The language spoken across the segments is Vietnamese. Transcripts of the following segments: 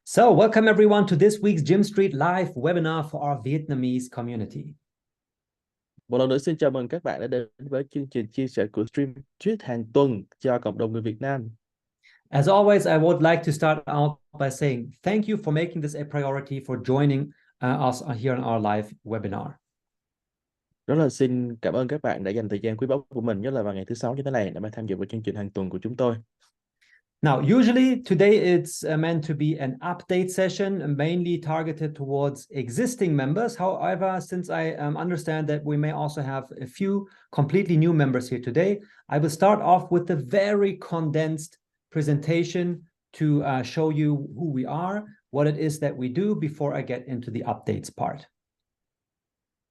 So, welcome everyone to this week's GYMSTREET live webinar for our Vietnamese community. Một lần nữa xin chào mừng các bạn đã đến với chương trình chia sẻ của GYMSTREET hàng tuần cho cộng đồng người Việt Nam. As always, I would like to start out by saying thank you for making this a priority for joining us here on our live webinar. Rất là xin cảm ơn các bạn đã dành thời gian quý báu của mình, nhất là vào ngày thứ Sáu như thế này, để tham dự vào chương trình hàng tuần của chúng tôi. Now, usually today it's meant to be an update session, mainly targeted towards existing members. However, since I understand that we may also have a few completely new members here today, I will start off with a very condensed presentation to show you who we are, what it is that we do before I get into the updates part.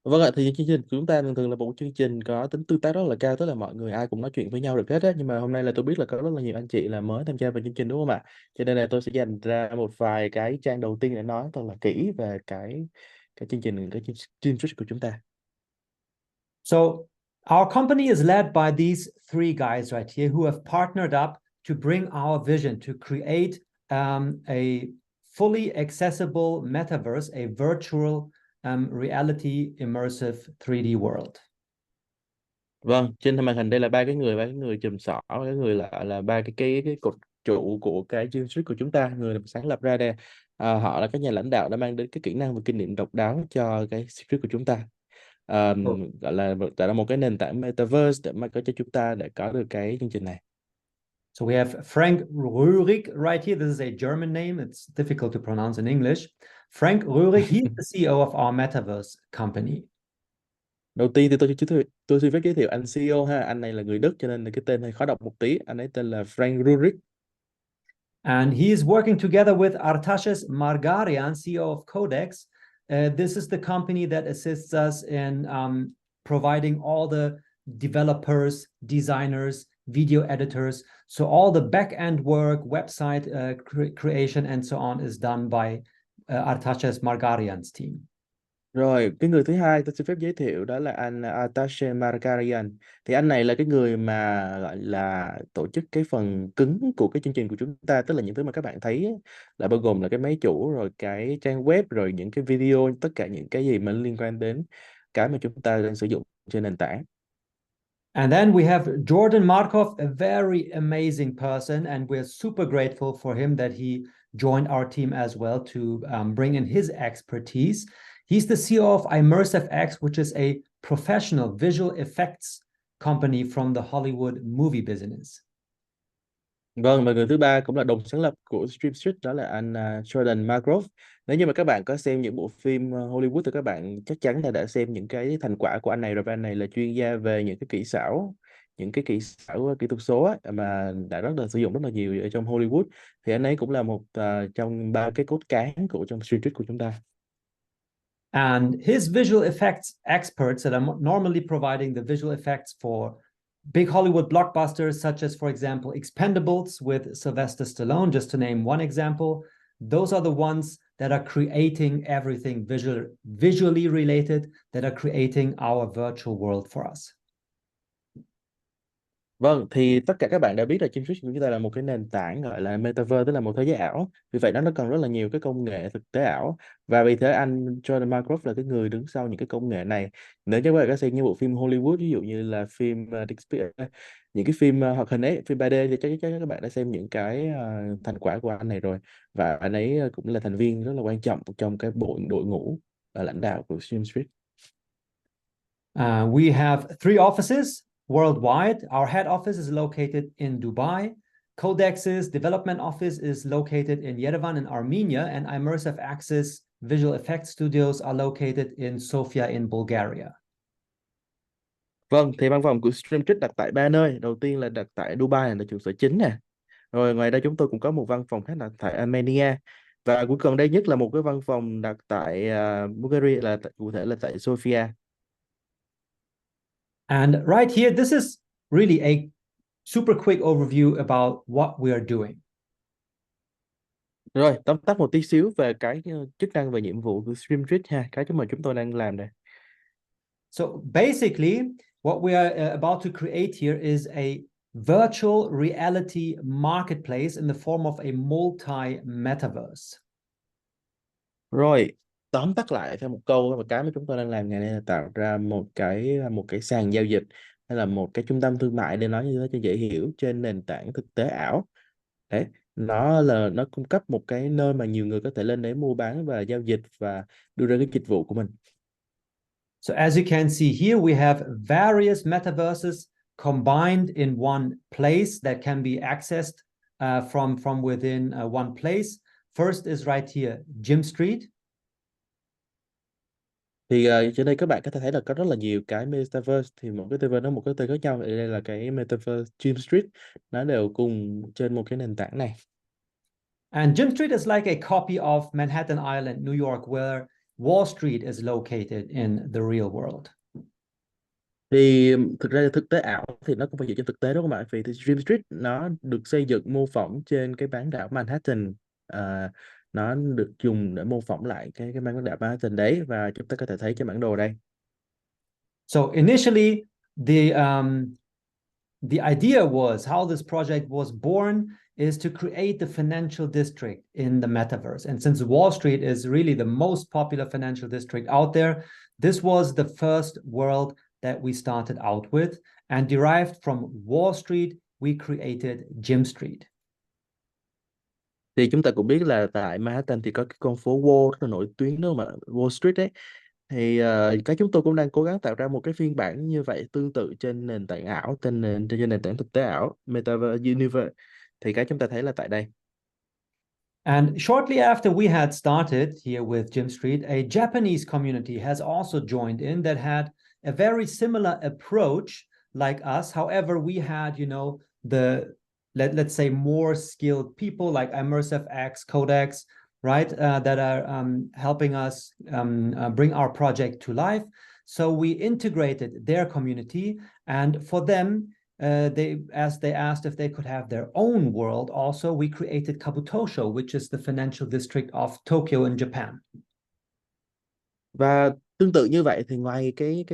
Vâng ạ, thì chương trình của chúng ta thường là một chương trình có tính tương tác rất là cao, tức là mọi người ai cũng nói chuyện với nhau được hết á. Nhưng mà hôm nay là tôi biết là có rất là nhiều anh chị là mới tham gia vào chương trình, đúng không ạ? Cho nên là tôi sẽ dành ra một vài cái trang đầu tiên để nói thật là kỹ về cái chương trình, cái chương trình của chúng ta. So our company is led by these three guys right here who have partnered up to bring our vision to create a fully accessible metaverse, a virtual reality immersive 3D world. Vâng, trên màn hình đây là ba cái người chùm sỏ, cái người là ba cái cột trụ của cái chương trình của chúng ta, người sáng lập ra đây. Họ là các nhà lãnh đạo đã mang đến cái kỹ năng và kinh nghiệm độc đáo cho cái script của chúng ta. Gọi là tạo ra một cái nền tảng Metaverse để mà có cho chúng ta để có được cái chương trình này. So we have Frank Röhrig right here. This is a German name. It's difficult to pronounce in English. Frank Röhrig, he's the CEO of our Metaverse company. Đầu tiên thì tôi xin phép giới thiệu anh CEO ha. Anh này là người Đức cho nên là cái tên hơi khó đọc một tí. Anh ấy tên là Frank Röhrig. And he is working together with Artashes Margarian, CEO of Codex. This is the company that assists us in providing all the developers, designers, video editors. So all the back-end work, website creation, and so on is done by Artashes Margarian's team. Rồi, cái người thứ hai tôi xin phép giới thiệu đó là anh Artashe Margarian. Thì anh này là cái người mà gọi là tổ chức cái phần cứng của cái chương trình của chúng ta, tức là những thứ mà các bạn thấy ấy, là bao gồm là cái máy chủ, rồi cái trang web, rồi những cái video, tất cả những cái gì mà liên quan đến cái mà chúng ta đang sử dụng trên nền tảng. And then we have Jordan Markov, a very amazing person, and we're super grateful for him that he joined our team as well to bring in his expertise. He's the CEO of ImmersiveX, which is a professional visual effects company from the Hollywood movie business. Vâng, và người thứ ba cũng là đồng sáng lập của GYMSTREET, đó là anh Jordan Markov. Nếu như mà các bạn có xem những bộ phim Hollywood thì các bạn chắc chắn là đã xem những cái thành quả của anh này rồi. Và anh này là chuyên gia về những cái kỹ xảo kỹ thuật số á, mà đã sử dụng rất là nhiều ở trong Hollywood. Thì anh ấy cũng là một trong ba cái cốt cán của trong GYMSTREET của chúng ta. And his visual effects experts that are normally providing the visual effects for big Hollywood blockbusters, such as, for example, Expendables with Sylvester Stallone, just to name one example. Those are the ones that are creating everything visually related, that are creating our virtual world for us. Vâng, thì tất cả các bạn đã biết là GYMSTREET của chúng ta là một cái nền tảng gọi là Metaverse, tức là một thế giới ảo. Vì vậy nó cần rất là nhiều cái công nghệ thực tế ảo. Và vì thế anh Jordan Markov là cái người đứng sau những cái công nghệ này. Nếu như các bạn có xem những bộ phim Hollywood, ví dụ như là phim những cái phim hoạt hình ấy, phim 3D, thì chắc chắn các bạn đã xem những cái thành quả của anh này rồi. Và anh ấy cũng là thành viên rất là quan trọng trong cái đội ngũ lãnh đạo của GYMSTREET. We have 3 offices worldwide. Our head office is located in Dubai. Codex's development office is located in Yerevan in Armenia, and ImmersiveX's visual effects studios are located in Sofia in Bulgaria. Vâng, thì văn phòng của GYMSTREET đặt tại 3 nơi. Đầu tiên là đặt tại Dubai, là trụ sở chính nè. Rồi ngoài ra chúng tôi cũng có một văn phòng khác đặt tại Armenia. Và cuối cùng đây nhất là một cái văn phòng đặt tại Bulgaria, cụ thể là tại Sofia. And right here, this is really a super quick overview about what we are doing. Rồi, tóm tắt một tí xíu về cái chức năng và nhiệm vụ của GYMSTREET ha, cái mà chúng tôi đang làm đây. So basically, what we are about to create here is a virtual reality marketplace in the form of a multi-metaverse. Rồi, tóm tắt lại theo một câu, và cái mà chúng tôi đang làm ngày nay là tạo ra một cái sàn giao dịch hay là một cái trung tâm thương mại, để nói như thế cho dễ hiểu, trên nền tảng thực tế ảo. Đấy, nó cung cấp một cái nơi mà nhiều người có thể lên đấy mua bán và giao dịch và đưa ra cái dịch vụ của mình. So as you can see here, we have various metaverses combined in one place that can be accessed from within one place. First is right here, GYMSTREET. Thì trên đây các bạn có thể thấy là có rất là nhiều cái metaverse, thì một cái metaverse nó một cái tên khác nhau. Thì đây là cái metaverse GYMSTREET, nó đều cùng trên một cái nền tảng này. And GYMSTREET is like a copy of Manhattan Island, New York, where Wall Street is located in the real world. Thì thực ra thực tế ảo thì nó cũng phải dựa trên thực tế, đúng không ạ? Vì thì GYMSTREET nó được xây dựng mô phỏng trên cái bán đảo Manhattan. À, nó được dùng để mô phỏng lại cái bán đảo Manhattan đấy, và chúng ta có thể thấy trên bản đồ đây. So initially, the idea was how this project was born is to create the financial district in the metaverse. And since Wall Street is really the most popular financial district out there, this was the first world that we started out with. And derived from Wall Street, we created GYMSTREET. Thì chúng ta cũng biết là tại Manhattan thì có cái con phố Wall rất là nổi tiếng, đúng không ạ? Wall Street đấy. Thì cái chúng tôi cũng đang cố gắng tạo ra một cái phiên bản như vậy, tương tự trên nền tảng ảo, trên nền tảng thực tế ảo Metaverse Universe. Thì cái chúng ta thấy là tại đây. And shortly after we had started here with GYMSTREET, a Japanese community has also joined in that had a very similar approach like us. However, we had, let's say more skilled people like Immersive X, Codex, right, that are helping us bring our project to life. So we integrated their community, and for them, they asked if they could have their own world. Also, we created Kabutosho, which is the financial district of Tokyo in Japan. Và tương tự như vậy thì ngoài cái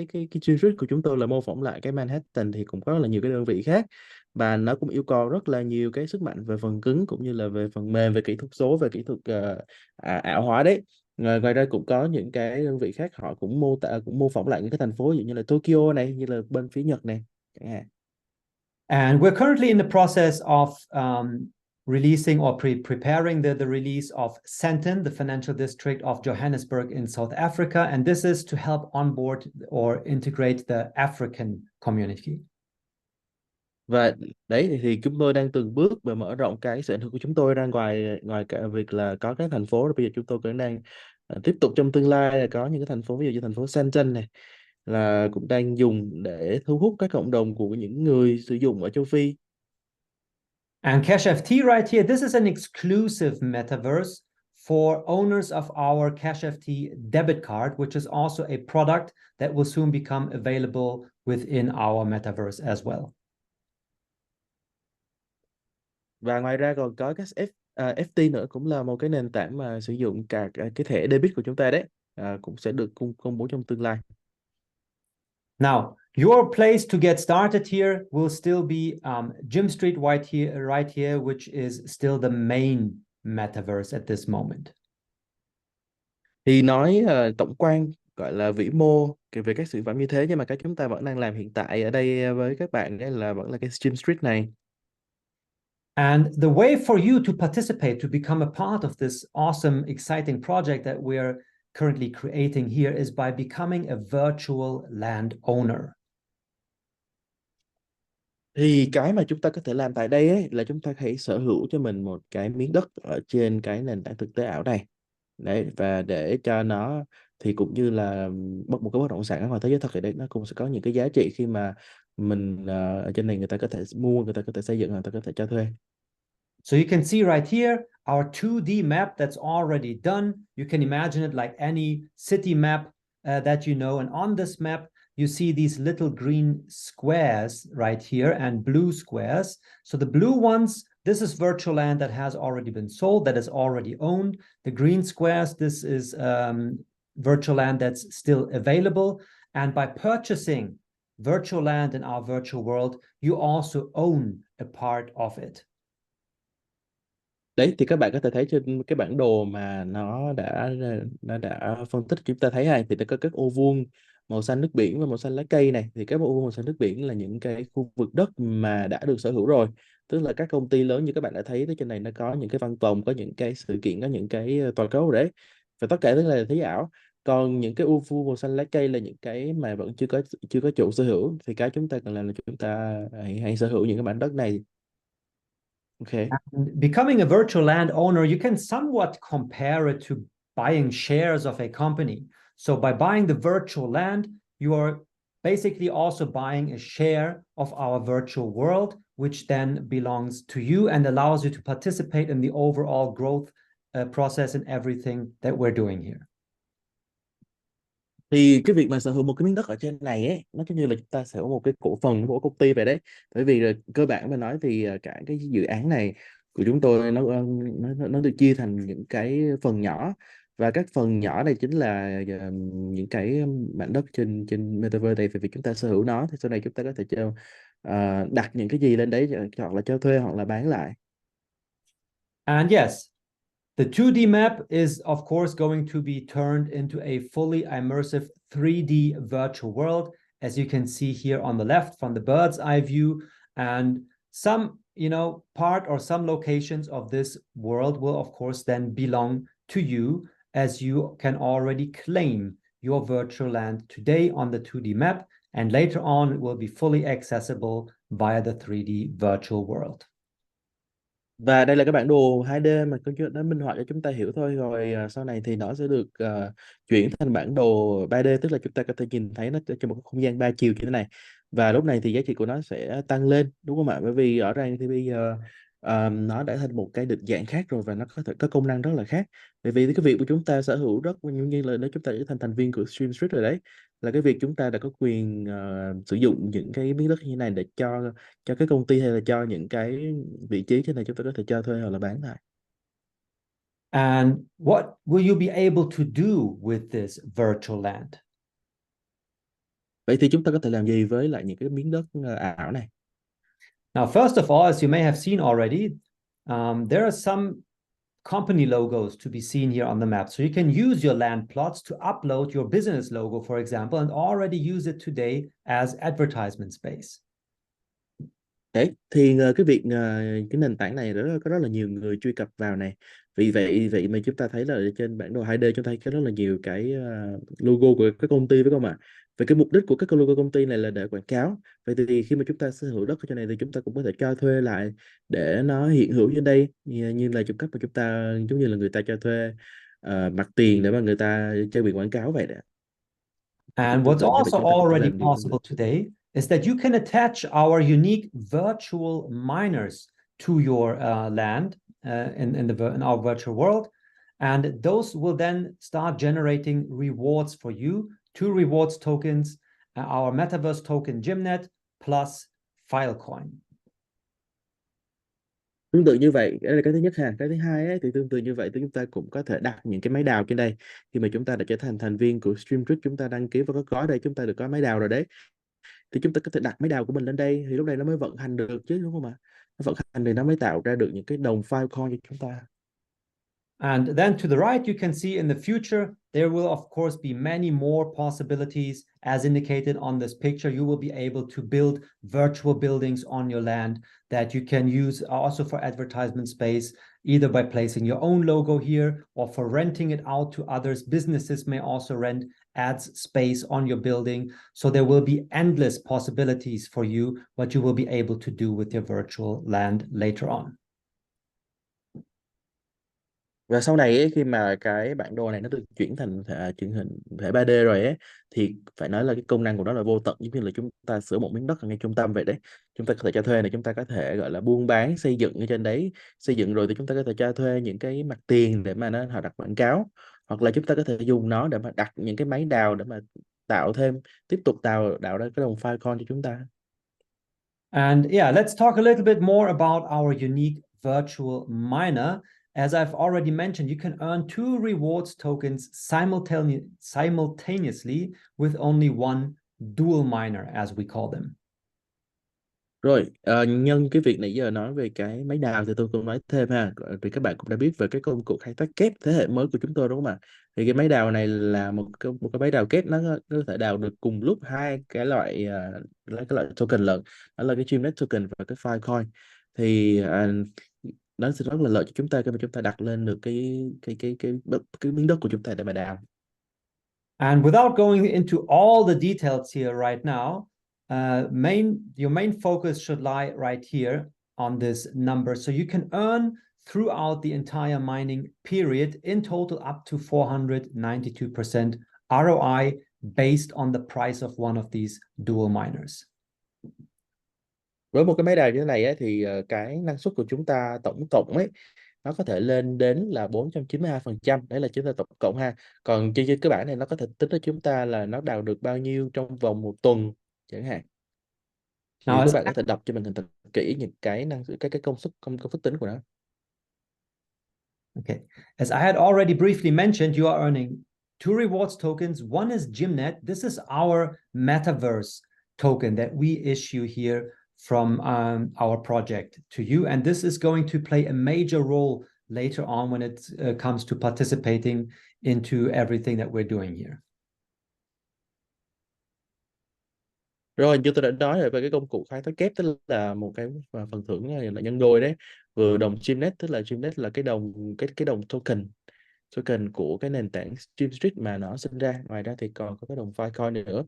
chuyên trích của chúng tôi là mô phỏng lại cái Manhattan, thì cũng có rất là nhiều cái đơn vị khác, và nó cũng yêu cầu rất là nhiều cái sức mạnh về phần cứng cũng như là về phần mềm, về kỹ thuật số, về kỹ thuật ảo hóa đấy. Ngoài ra cũng có những cái đơn vị khác, họ cũng mô phỏng lại những cái thành phố, ví dụ như là Tokyo này, như là bên phía Nhật này chẳng hạn. And we're currently in the process of releasing or preparing the release of Senten, the financial district of Johannesburg in South Africa. And this is to help onboard or integrate the African community. Và đấy thì chúng tôi đang từng bước và mở rộng cái sự ảnh hưởng của chúng tôi ra ngoài ngoài cả việc là có cái thành phố. Bây giờ chúng tôi cũng đang tiếp tục trong tương lai là có những cái thành phố, ví dụ như thành phố Shenzhen này, là cũng đang dùng để thu hút các cộng đồng của những người sử dụng ở châu Phi. And Cash FT right here, this is an exclusive metaverse for owners of our Cash FT debit card, which is also a product that will soon become available within our metaverse as well. Và ngoài ra còn có các FT nữa, cũng là một cái nền tảng mà sử dụng cả cái thẻ debit của chúng ta đấy, cũng sẽ được công bố trong tương lai. Now, your place to get started here will still be GYMSTREET right here, which is still the main metaverse at this moment. Thì nói tổng quan, gọi là vĩ mô về các sản phẩm như thế, nhưng mà cái chúng ta vẫn đang làm hiện tại ở đây với các bạn đấy là vẫn là cái GYMSTREET này. And the way for you to participate, to become a part of this awesome, exciting project that we're currently creating here is by becoming a virtual land owner. Thì cái mà chúng ta có thể làm tại đây ấy, là chúng ta hãy sở hữu cho mình một cái miếng đất ở trên cái nền tảng thực tế ảo này. Đấy, và để cho nó thì cũng như là một cái bất động sản ở ngoài thế giới thật, thì đấy nó cũng sẽ có những cái giá trị khi mà mình ở trên này người ta có thể mua, người ta có thể xây dựng, người ta có thể cho thuê. So you can see right here, our 2D map that's already done. You can imagine it like any city map that you know. And on this map, you see these little green squares right here and blue squares. So the blue ones, this is virtual land that has already been sold, that is already owned. The green squares, this is virtual land that's still available. And by purchasing virtual land in our virtual world, you also own a part of it. Đấy thì các bạn có thể thấy trên cái bản đồ mà nó đã phân tích, chúng ta thấy hay thì nó có các ô vuông màu xanh nước biển và màu xanh lá cây này. Thì các ô vuông màu xanh nước biển là những cái khu vực đất mà đã được sở hữu rồi, tức là các công ty lớn như các bạn đã thấy trên này, nó có những cái văn phòng, có những cái sự kiện, có những cái toàn cầu đấy, và tất cả tức là thế giới ảo. Còn những cái ô vuông màu xanh lá cây là những cái mà vẫn chưa có chủ sở hữu, thì cái chúng ta cần làm là chúng ta hãy sở hữu những cái mảnh đất này. Ok. Becoming a virtual land owner, you can somewhat compare it to buying shares of a company. So by buying the virtual land, you are basically also buying a share of our virtual world, which then belongs to you and allows you to participate in the overall growth process and everything that we're doing here. Thì cái việc mà sở hữu một cái miếng đất ở trên này ấy, nó giống như là chúng ta sở hữu một cái cổ phần của công ty vậy đấy. Bởi vì là cơ bản mà nói thì cả cái dự án này của chúng tôi nó được chia thành những cái phần nhỏ, và các phần nhỏ này chính là những cái mảnh đất trên trên Metaverse này. Về việc chúng ta sở hữu nó thì sau này chúng ta có thể đặt những cái gì lên đấy, hoặc là cho thuê hoặc là bán lại. And yes, the 2D map is, of course, going to be turned into a fully immersive 3D virtual world, as you can see here on the left from the bird's eye view. And some, part or some locations of this world will, of course, then belong to you, as you can already claim your virtual land today on the 2D map. And later on, it will be fully accessible via the 3D virtual world. Và đây là cái bản đồ 2D mà câu chuyện đã minh họa cho chúng ta hiểu thôi, rồi sau này thì nó sẽ được chuyển thành bản đồ 3D, tức là chúng ta có thể nhìn thấy nó trong một cái không gian 3 chiều như thế này. Và lúc này thì giá trị của nó sẽ tăng lên, đúng không ạ? Bởi vì rõ ràng thì bây giờ nó đã thành một cái định dạng khác rồi, và nó có thể có công năng rất là khác. Bởi vì cái việc của chúng ta sở hữu rất như là nếu chúng ta trở thành thành viên của GYMSTREET rồi đấy, là cái việc chúng ta đã có quyền sử dụng những cái miếng đất như thế này để cho cái công ty hay là cho những cái vị trí trên này, chúng ta có thể cho thuê hoặc là bán lại. And what will you be able to do with this virtual land? Vậy thì chúng ta có thể làm gì với lại những cái miếng đất ảo này? Now, first of all, as you may have seen already, there are some company logos to be seen here on the map. So you can use your land plots to upload your business logo, for example, and already use it today as advertisement space. Đấy thì cái việc cái nền tảng này có rất là nhiều người truy cập vào này. Vì vậy mà chúng ta thấy là trên bản đồ 2D chúng ta thấy có rất là nhiều cái logo của các công ty, phải không ạ? Vậy cái mục đích của các logo công ty này là để quảng cáo. Vậy thì khi mà chúng ta sở hữu đất ở trên này thì chúng ta cũng có thể cho thuê lại để nó hiện hữu trên đây, như là cách mà chúng ta giống như là người ta cho thuê mặt tiền để mà người ta chơi biển quảng cáo vậy đấy. And Tương what's tự như vậy also chúng ta có thể already làm điều tương tự. possible today is that you can attach our unique virtual miners to your land in our virtual world. And those will then start generating rewards for you, 2 rewards tokens, our Metaverse token Gymnet plus Filecoin. Tương tự như vậy, đây là cái thứ nhất ha. Cái thứ hai ấy, thì tương tự như vậy thì chúng ta cũng có thể đặt những cái máy đào trên đây. Khi mà chúng ta đã trở thành thành viên của GYMSTREET, chúng ta đăng ký vào cái gói đây, chúng ta được có máy đào rồi đấy, thì chúng ta có thể đặt máy đào của mình lên đây, thì lúc này nó mới vận hành được chứ, đúng không ạ? Nó vận hành thì nó mới tạo ra được những cái đồng Filecoin cho chúng ta. And then to the right, you can see in the future, there will, of course, be many more possibilities. As indicated on this picture, you will be able to build virtual buildings on your land that you can use also for advertisement space, either by placing your own logo here or for renting it out to others. Businesses may also rent ads space on your building. So there will be endless possibilities for you, what you will be able to do with your virtual land later on. Và sau này ấy, khi mà cái bản đồ này nó được chuyển thành truyền hình thể 3D rồi ấy, thì phải nói là cái công năng của nó là vô tận, giống như là chúng ta sửa một miếng đất ở ngay trung tâm vậy đấy. Chúng ta có thể cho thuê này, chúng ta có thể gọi là buôn bán, xây dựng ở trên đấy. Xây dựng rồi thì chúng ta có thể cho thuê những cái mặt tiền để mà họ đặt quảng cáo, hoặc là chúng ta có thể dùng nó để mà đặt những cái máy đào để mà tiếp tục tạo ra cái đồng Filecoin cho chúng ta. And yeah, let's talk a little bit more about our unique virtual miner. As I've already mentioned, you can earn 2 rewards tokens simultaneously with only one dual miner, as we call them. Rồi, nhân cái việc nãy giờ nói về cái máy đào thì tôi cũng nói thêm ha. Vì các bạn cũng đã biết về cái công cụ khai thác kép thế hệ mới của chúng tôi đúng không ạ? Thì cái máy đào này là một cái máy đào kép, nó có thể đào được cùng lúc hai cái loại cái loại token lận. Đó là cái GYMSTREET token và cái Filecoin. Thì nó sẽ rất là lợi cho chúng ta khi mà chúng ta đặt lên được cái miếng đất của chúng ta để mà đào. And without going into all the details here right now, your main focus should lie right here on this number. So you can earn throughout the entire mining period in total up to 492% ROI based on the price of one of these dual miners. Với một cái máy đào như thế này ấy, thì cái năng suất của chúng ta tổng cộng ấy nó có thể lên đến là 492%. Đấy là chúng ta tổng cộng ha. Còn trên cái bảng này nó có thể tính cho chúng ta là nó đào được bao nhiêu trong vòng một tuần chẳng hạn. Thì Now, các bạn có thể đọc cho mình thật kỹ những cái cái công thức tính của nó. Okay, as I had already briefly mentioned, you are earning two rewards tokens. One is GYMNet. This is our Metaverse token that we issue here from our project to you. And this is going to play a major role later on when it comes to participating into everything that we're doing here. Rồi như tôi đã nói rồi về cái công cụ khai thác kép, tức là một cái phần thưởng này là nhân đôi đấy. Vừa đồng GYMSTREET, tức là GYMSTREET là cái đồng token của cái nền tảng GYMSTREET mà nó sinh ra. Ngoài ra thì còn có cái đồng Filecoin nữa.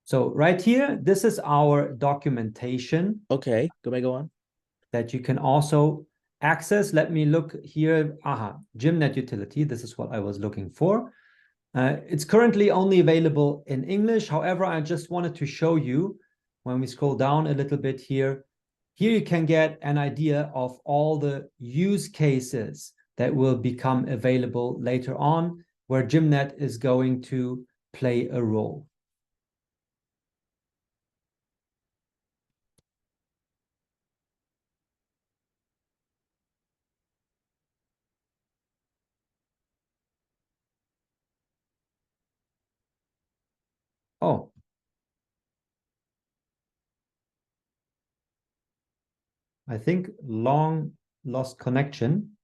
So right here, this is our documentation. Okay, go on. That you can also access. Let me look here. GYMNet utility. This is what I was looking for. It's currently only available in English. However, I just wanted to show you when we scroll down a little bit here. Here you can get an idea of all the use cases that will become available later on, where GYMNet is going to play a role. Oh, I think long lost connection.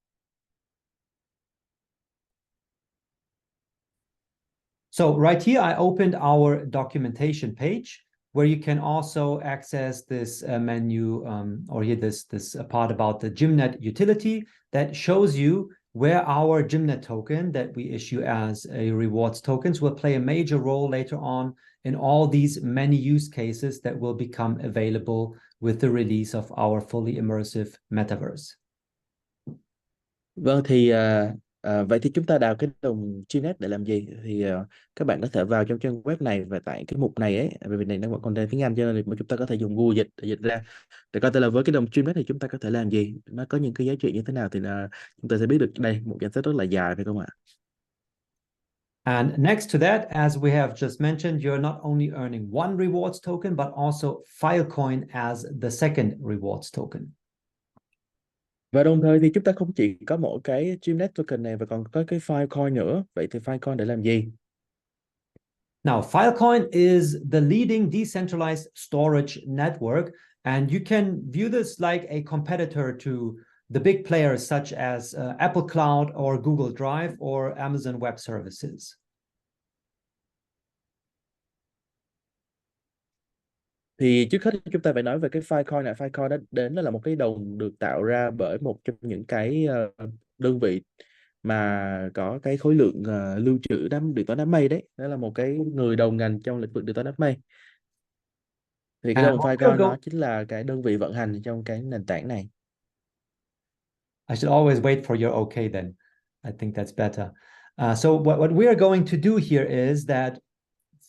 So right here, I opened our documentation page where you can also access this menu or here this part about the GYMNet utility that shows you where our GYMNet token that we issue as a rewards tokens will play a major role later on in all these many use cases that will become available with the release of our fully immersive metaverse. Vâng, thì vậy thì chúng ta đào cái đồng GYMSTREET để làm gì? Thì các bạn có thể vào trong trang web này và tại cái mục này ấy, vì này đang còn đang tiếng Anh cho nên là chúng ta có thể dùng Google dịch để dịch ra để coi là với cái đồng GYMSTREET thì chúng ta có thể làm gì, nó có những cái giá trị như thế nào thì là chúng ta sẽ biết được. Đây một danh sách rất là dài phải không ạ? And next to that, as we have just mentioned, you're not only earning one rewards token, but also Filecoin as the second rewards token. Và đồng thời thì chúng ta không chỉ có mỗi cái GYMSTREET token này và còn có cái Filecoin nữa. Vậy thì Filecoin để làm gì? Now, Filecoin is the leading decentralized storage network, and you can view this like a competitor to the big players such as Apple Cloud or Google Drive or Amazon Web Services. Thì trước hết chúng ta phải nói về cái Filecoin này. Filecoin đó là một cái đồng được tạo ra bởi một trong những cái đơn vị mà có cái khối lượng lưu trữ điện toán đám mây đấy. Đó là một cái người đầu ngành trong lĩnh vực điện toán đám mây. Thì cái And đồng Filecoin nó chính là cái đơn vị vận hành trong cái nền tảng này. I should always wait for your okay then. I think that's better. So what we are going to do here is that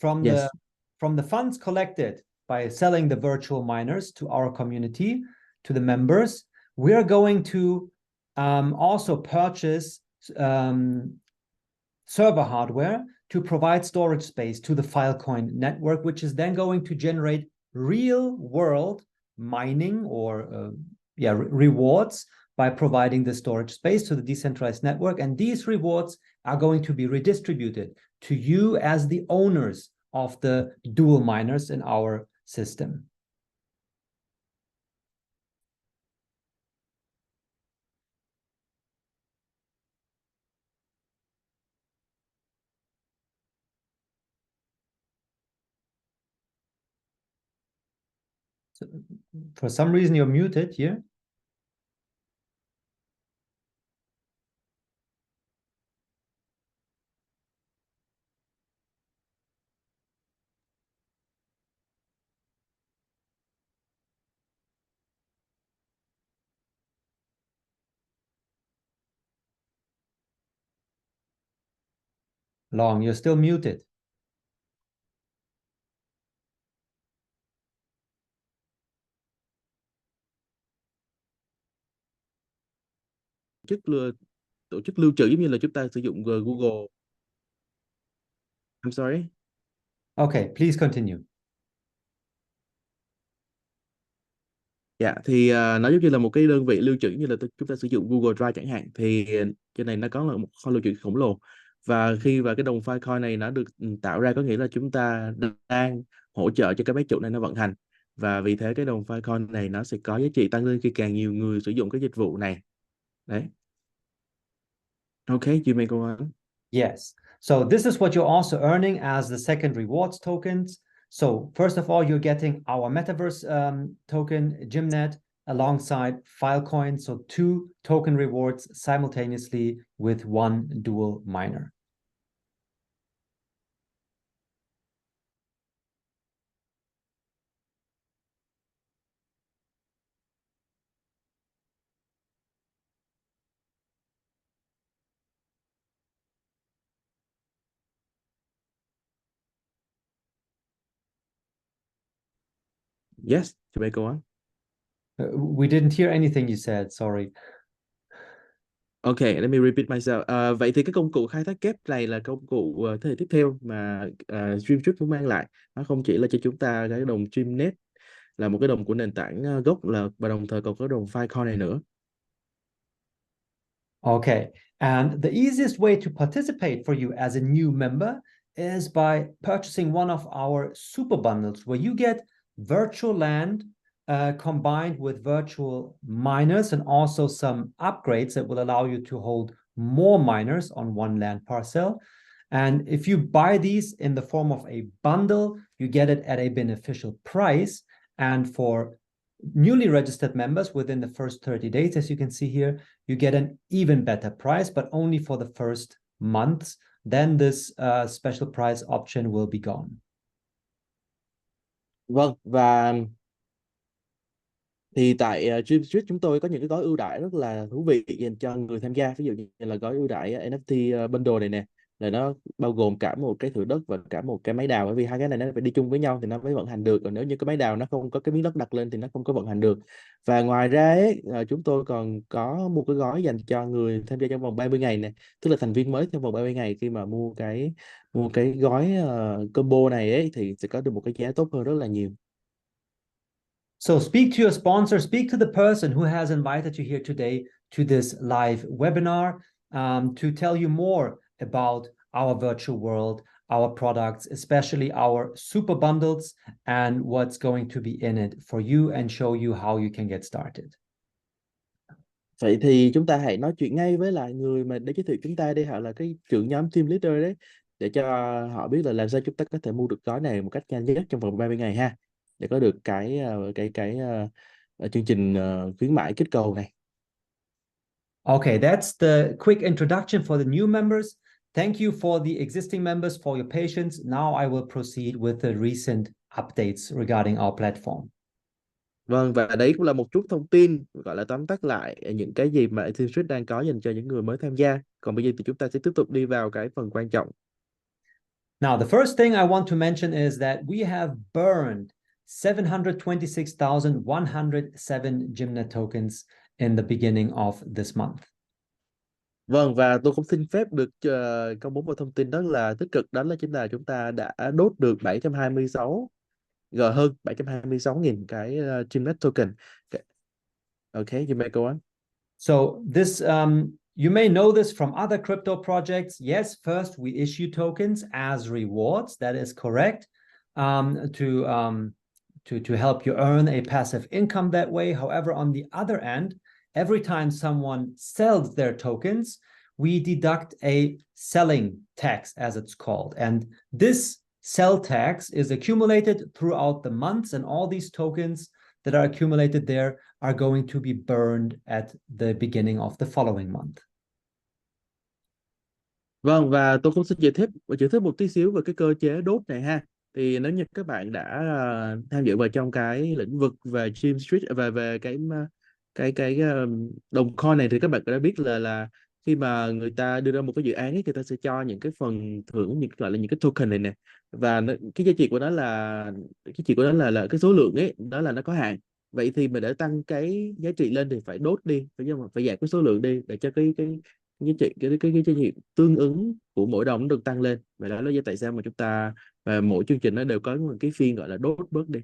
from Yes. the funds collected by selling the virtual miners to our community, to the members, we are going to also purchase server hardware to provide storage space to the Filecoin network, which is then going to generate real world mining or rewards by providing the storage space to the decentralized network. And these rewards are going to be redistributed to you as the owners of the dual miners in our system. For some reason, you're muted here. Long, you're still muted. Tổ chức lưu trữ giống như là chúng ta sử dụng Google. I'm sorry. Okay, please continue. Dạ, thì nó giống như là một cái đơn vị lưu trữ như là chúng ta sử dụng Google Drive chẳng hạn, thì trên này nó có là một kho lưu trữ khổng lồ, và khi cái đồng Filecoin này nó được tạo ra, có nghĩa là chúng ta đang hỗ trợ cho cái máy chủ này nó vận hành, và vì thế cái đồng Filecoin này nó sẽ có giá trị tăng lên khi càng nhiều người sử dụng cái dịch vụ này. Đấy. Okay, you may go on. Yes. So this is what you're also earning as the second rewards tokens. So first of all, you're getting our Metaverse token, GYMNet, alongside Filecoin. So 2 token rewards simultaneously with 1 dual miner. Yes, you may go on. We didn't hear anything you said, sorry. Okay, let me repeat myself. Vậy thì cái công cụ khai thác kép này là công cụ thế hệ tiếp theo mà GYMSTREET muốn mang lại. Nó không chỉ là cho chúng ta cái đồng GYMNet, là một cái đồng của nền tảng gốc, và đồng thời còn có đồng Filecoin này nữa. Okay, and the easiest way to participate for you as a new member is by purchasing one of our super bundles, where you get virtual land combined with virtual miners, and also some upgrades that will allow you to hold more miners on one land parcel. And if you buy these in the form of a bundle, you get it at a beneficial price. And for newly registered members within the first 30 days, as you can see here, you get an even better price, but only for the first months. Then this special price option will be gone. Vâng, và thì tại GYMSTREET chúng tôi có những cái gói ưu đãi rất là thú vị dành cho người tham gia. Ví dụ như là gói ưu đãi NFT bundle này nè, là nó bao gồm cả một cái thửa đất và cả một cái máy đào, bởi vì hai cái này nó phải đi chung với nhau thì nó mới vận hành được, còn nếu như cái máy đào nó không có cái miếng đất đặt lên thì nó không có vận hành được. Và ngoài ra ấy, chúng tôi còn có một cái gói dành cho người tham gia trong vòng 30 ngày này, tức là thành viên mới trong vòng 30 ngày khi mà mua cái gói combo này ấy, thì sẽ có được một cái giá tốt hơn rất là nhiều. So speak to your sponsor, speak to the person who has invited you here today to this live webinar to tell you more about our virtual world, our products, especially our super bundles, and what's going to be in it for you, and show you how you can get started. Vậy thì chúng ta hãy nói chuyện ngay với lại người mà để giới thiệu chúng ta đi, họ là cái trưởng nhóm team leader đấy, để cho họ biết là làm sao chúng ta có thể mua được gói này một cách nhanh nhất trong vòng 30 ngày ha, để có được cái chương trình khuyến mãi kích cầu này. Okay, that's the quick introduction for the new members. Thank you for the existing members for your patience. Now I will proceed with the recent updates regarding our platform. Vâng, và đấy cũng là một chút thông tin gọi là tóm tắt lại những cái gì mà GYMSTREET đang có dành cho những người mới tham gia. Còn bây giờ thì chúng ta sẽ tiếp tục đi vào cái phần quan trọng. Now, the first thing I want to mention is that we have burned 726,107 GYMNet tokens in the beginning of this month. Vâng, và tôi cũng xin phép được công bố một thông tin rất là tích cực, đó là chính là chúng ta đã đốt được 726 hơn 726.000 cái GYMNet token. Okay, you may go on. So this you may know this from other crypto projects. Yes, first we issue tokens as rewards. That is correct. To help you earn a passive income that way. However, on the other end, every time someone sells their tokens, we deduct a selling tax, as it's called. And this sell tax is accumulated throughout the months, and all these tokens that are accumulated there are going to be burned at the beginning of the following month. Vâng, và tôi cũng xin giải thích một tí xíu về cái cơ chế đốt này ha. Thì nếu như các bạn đã tham dự vào trong cái lĩnh vực về GYMSTREET về cái đồng coin này, thì các bạn đã biết là khi mà người ta đưa ra một cái dự án ấy, người ta sẽ cho những cái phần thưởng, gọi là những cái token này nè, và cái giá trị của nó là cái số lượng ấy, đó là nó có hạn. Vậy thì mà để tăng cái giá trị lên thì phải đốt đi, phải giảm cái số lượng đi để cho cái giá trị tương ứng của mỗi đồng nó được tăng lên. Vậy đó là lý do tại sao mà chúng ta và mỗi chương trình nó đều có một cái phiên gọi là đốt bớt đi.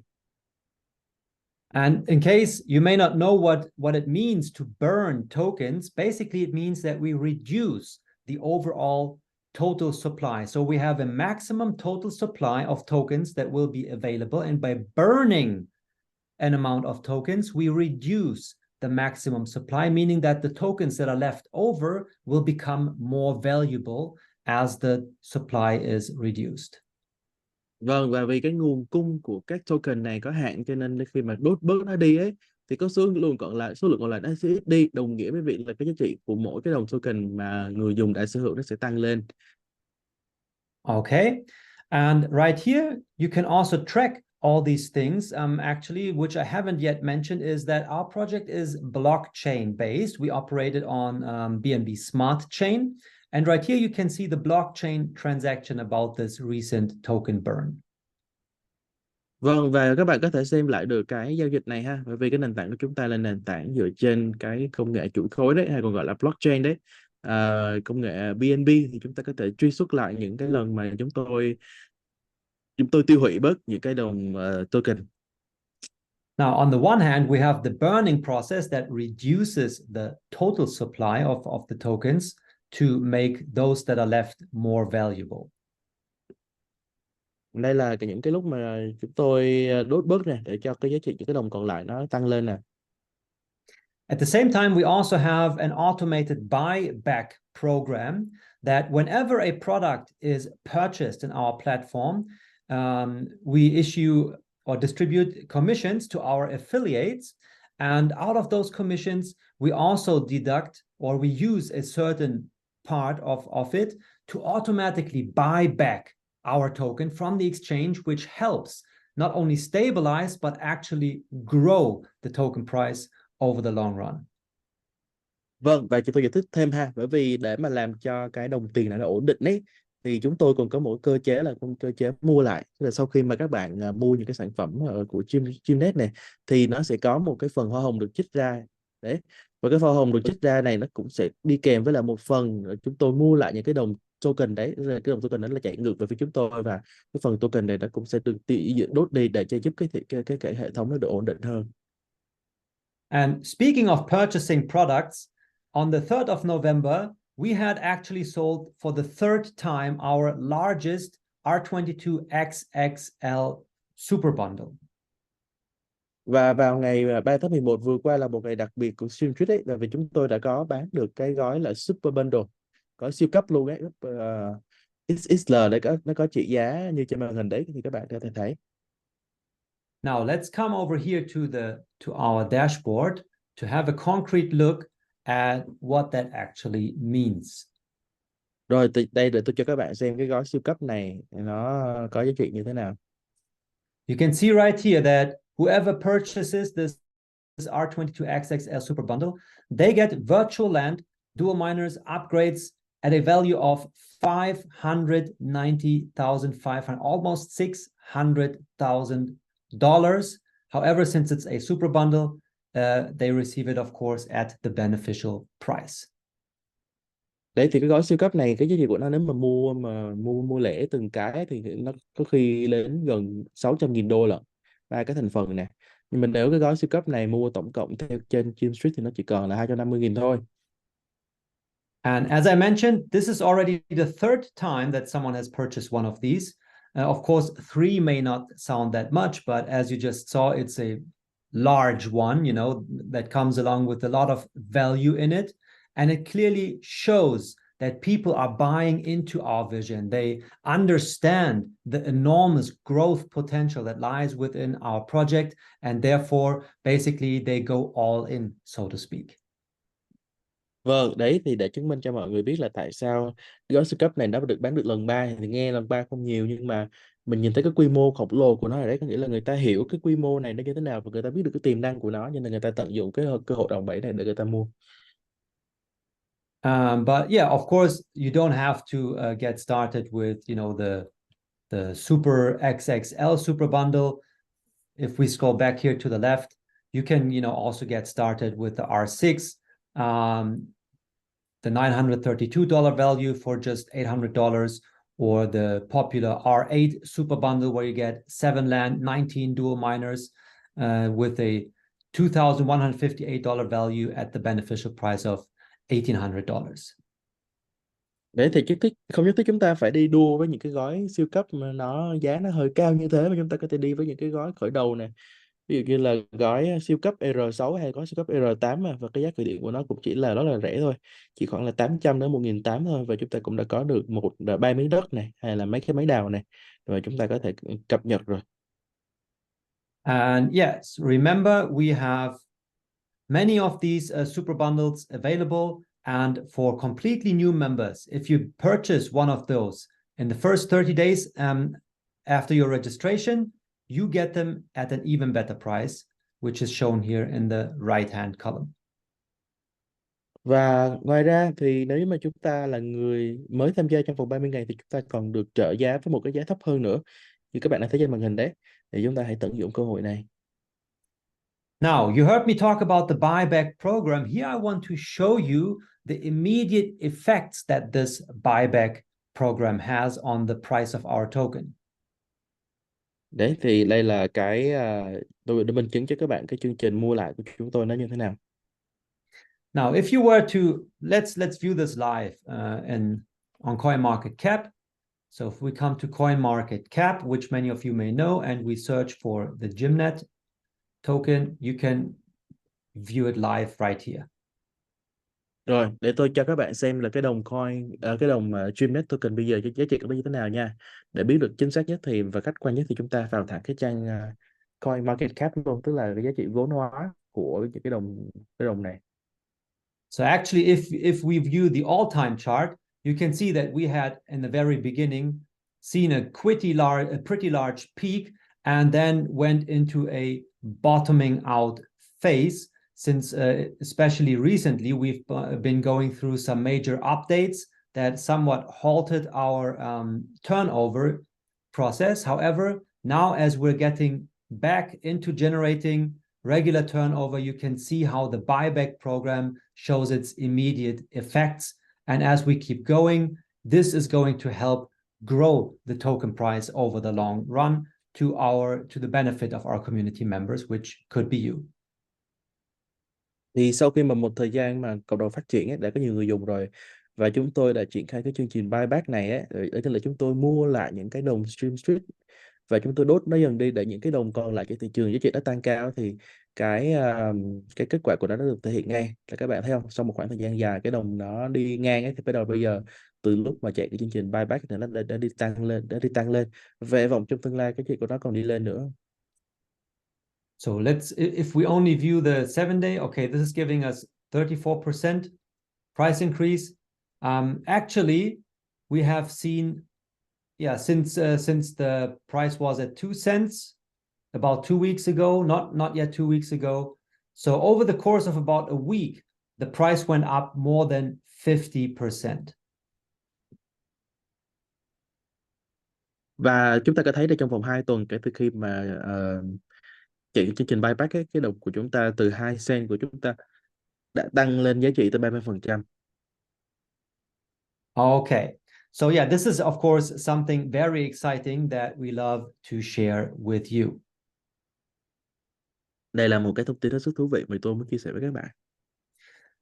And in case you may not know what it means to burn tokens, basically it means that we reduce the overall total supply. So we have a maximum total supply of tokens that will be available, and by burning an amount of tokens, we reduce the maximum supply, meaning that the tokens that are left over will become more valuable as the supply is reduced. Vâng, và vì cái nguồn cung của các token này có hạn, cho nên khi mà đốt bớt nó đi ấy, thì có số lượng còn lại nó sẽ ít đi, đồng nghĩa với việc là cái giá trị của mỗi cái đồng token mà người dùng đã sở hữu nó sẽ tăng lên. Okay, and right here you can also track all these things. Actually, which I haven't yet mentioned, is that our project is blockchain based. We operated on BNB Smart Chain. And right here, you can see the blockchain transaction about this recent token burn. Vâng, và các bạn có thể xem lại được cái giao dịch này ha, bởi vì cái nền tảng của chúng ta là nền tảng dựa trên cái công nghệ chuỗi khối đấy, hay còn gọi là blockchain đấy. Công nghệ BNB thì chúng ta có thể truy xuất lại những cái lần mà chúng tôi tiêu hủy bớt những cái đồng token. Now, on the one hand, we have the burning process that reduces the total supply of the tokens to make those that are left more valuable. Đây là những cái lúc mà chúng tôi đốt bớt nè, để cho cái giá trị những cái đồng còn lại nó tăng lên nè. At the same time, we also have an automated buyback program that whenever a product is purchased in our platform, we issue or distribute commissions to our affiliates. And out of those commissions, we also deduct, or we use a certain part of it to automatically buy back our token from the exchange, which helps not only stabilize, but actually grow the token price over the long run. Vâng, và cho tôi giải thích thêm ha, bởi vì để mà làm cho cái đồng tiền này nó ổn định ấy, thì chúng tôi còn có một cơ chế là cơ chế mua lại. Tức là sau khi mà các bạn mua những cái sản phẩm của Gymnet này, thì nó sẽ có một cái phần hoa hồng được trích ra đấy, và cái hoa hồng được trích ra này nó cũng sẽ đi kèm với là một phần chúng tôi mua lại những cái đồng token đấy. Tức là cái đồng token đó là chạy ngược về phía chúng tôi, và cái phần token này nó cũng sẽ được đốt đi để cho giúp cái hệ thống nó được ổn định hơn. And speaking of purchasing products, on the 3rd of November, we had actually sold for the third time our largest R22XXL Super Bundle. Và vào ngày 3 tháng 11 vừa qua là một ngày đặc biệt của GYMSTREET ấy, là vì chúng tôi đã có bán được cái gói là Super Bundle, gói siêu cấp luôn ấy, XXL đấy, nó có trị giá như trên màn hình đấy, thì các bạn có thể thấy. Now let's come over here to our dashboard to have a concrete look at what that actually means. Rồi đây để tôi cho các bạn xem cái gói siêu cấp này nó có giá trị như thế nào. You can see right here that whoever purchases this R22XXL Super Bundle, they get virtual land, dual miners, upgrades at a value of $590,500, almost $600,000. However, since it's a super bundle, they receive it, of course, at the beneficial price. Đấy, thì cái gói siêu cấp này, cái giá trị của nó nếu mà mua lẻ từng cái thì nó có khi lên gần 600.000 đô lận, ba cái thành phần nè. Nhưng mà nếu cái gói siêu cấp này mua tổng cộng theo trên GYMSTREET thì nó chỉ còn là 250.000 thôi. And as I mentioned, this is already the third time that someone has purchased one of these. Of course, 3 may not sound that much, but as you just saw, it's a large one, that comes along with a lot of value in it. And it clearly shows that people are buying into our vision. They understand the enormous growth potential that lies within our project, and therefore, basically, they go all in, so to speak. Vâng, đấy thì để chứng minh cho mọi người biết là tại sao cái gói siêu cấp này nó được bán được lần 3 thì nghe lần 3 không nhiều, nhưng mà mình nhìn thấy cái quy mô khổng lồ của nó ở đấy, có nghĩa là người ta hiểu cái quy mô này nó như thế nào và người ta biết được cái tiềm năng của nó, nên là người ta tận dụng cái cơ hội đòn bẩy này để người ta mua. But yeah, of course, you don't have to get started with, the super XXL super bundle. If we scroll back here to the left, you can, also get started with the R6, the $932 value for just $800, or the popular R8 super bundle where you get 7 land, 19 dual miners, with a $2,158 value at the beneficial price of $1,800. Đấy thì không nhất thiết chúng ta phải đi đua với những cái gói siêu cấp mà nó giá nó hơi cao như thế, mà chúng ta có thể đi với những cái gói khởi đầu này. Ví dụ như là gói siêu cấp R6 hay gói siêu cấp R8 và cái giá khởi điểm của nó cũng chỉ là rất là rẻ thôi, chỉ khoảng là 800 đến 1.800 thôi, và chúng ta cũng đã có được ba miếng đất này hay là mấy cái máy đào này, rồi chúng ta có thể cập nhật rồi. And yes, remember, we have many of these super bundles available. And for completely new members, if you purchase one of those in the first 30 days after your registration, you get them at an even better price, which is shown here in the right-hand column. Và ngoài ra thì nếu mà chúng ta là người mới tham gia trong vòng 30 ngày thì chúng ta còn được trợ giá với một cái giá thấp hơn nữa, như các bạn đã thấy trên màn hình đấy, thì chúng ta hãy tận dụng cơ hội này. Now, you heard me talk about the buyback program. Here I want to show you the immediate effects that this buyback program has on the price of our token. Đấy thì đây là cái tôi đã minh chứng cho các bạn cái chương trình mua lại của chúng tôi nó như thế nào. Now, if you were to let's view this live on CoinMarketCap. So if we come to CoinMarketCap, which many of you may know, and we search for the GYMSTREET token, you can view it live right here. Rồi, để tôi cho các bạn xem là cái đồng cái đồng GYMSTREET token bây giờ giá trị của nó như thế nào nha. Để biết được chính xác nhất thì và khách quan nhất thì chúng ta vào thẳng cái trang CoinMarketCap luôn, tức là cái giá trị vốn hóa của những cái đồng này. So actually, if we view the all-time chart, you can see that we had in the very beginning seen a pretty large peak, and then went into a bottoming out phase. Since especially recently, we've been going through some major updates that somewhat halted our turnover process. However, now as we're getting back into generating regular turnover, you can see how the buyback program shows its immediate effects. And as we keep going, this is going to help grow the token price over the long run to the benefit of our community members, which could be you. Thì sau khi mà một thời gian mà cộng đồng phát triển ấy, đã có nhiều người dùng rồi, và chúng tôi đã triển khai cái chương trình buyback này ấy, đó chính là chúng tôi mua lại những cái đồng GYMSTREET và chúng tôi đốt nó dần đi để những cái đồng còn lại trên thị trường giá trị nó tăng cao, thì cái kết quả của nó được thể hiện ngay là các bạn thấy không, sau một khoảng thời gian dài cái đồng nó đi ngang ấy, thì bắt đầu bây giờ từ lúc mà chạy cái chương trình buyback thì nó đã đi tăng lên, về vòng trong tương lai cái chuyện của nó còn đi lên nữa. So if we only view the 7-day, okay, this is giving us 34% price increase. Actually, we have seen, since the price was at 2 cents about 2 weeks ago, not yet 2 weeks ago. So over the course of about a week, the price went up more than 50%. Và chúng ta có thấy là trong vòng 2 tuần kể từ khi mà chạy chương trình buyback ấy, cái đồng của chúng ta từ 2 cent của chúng ta đã tăng lên giá trị tới 30%. Okay. So yeah, this is of course something very exciting that we love to share with you. Đây là một cái thông tin hết sức thú vị mà tôi muốn chia sẻ với các bạn.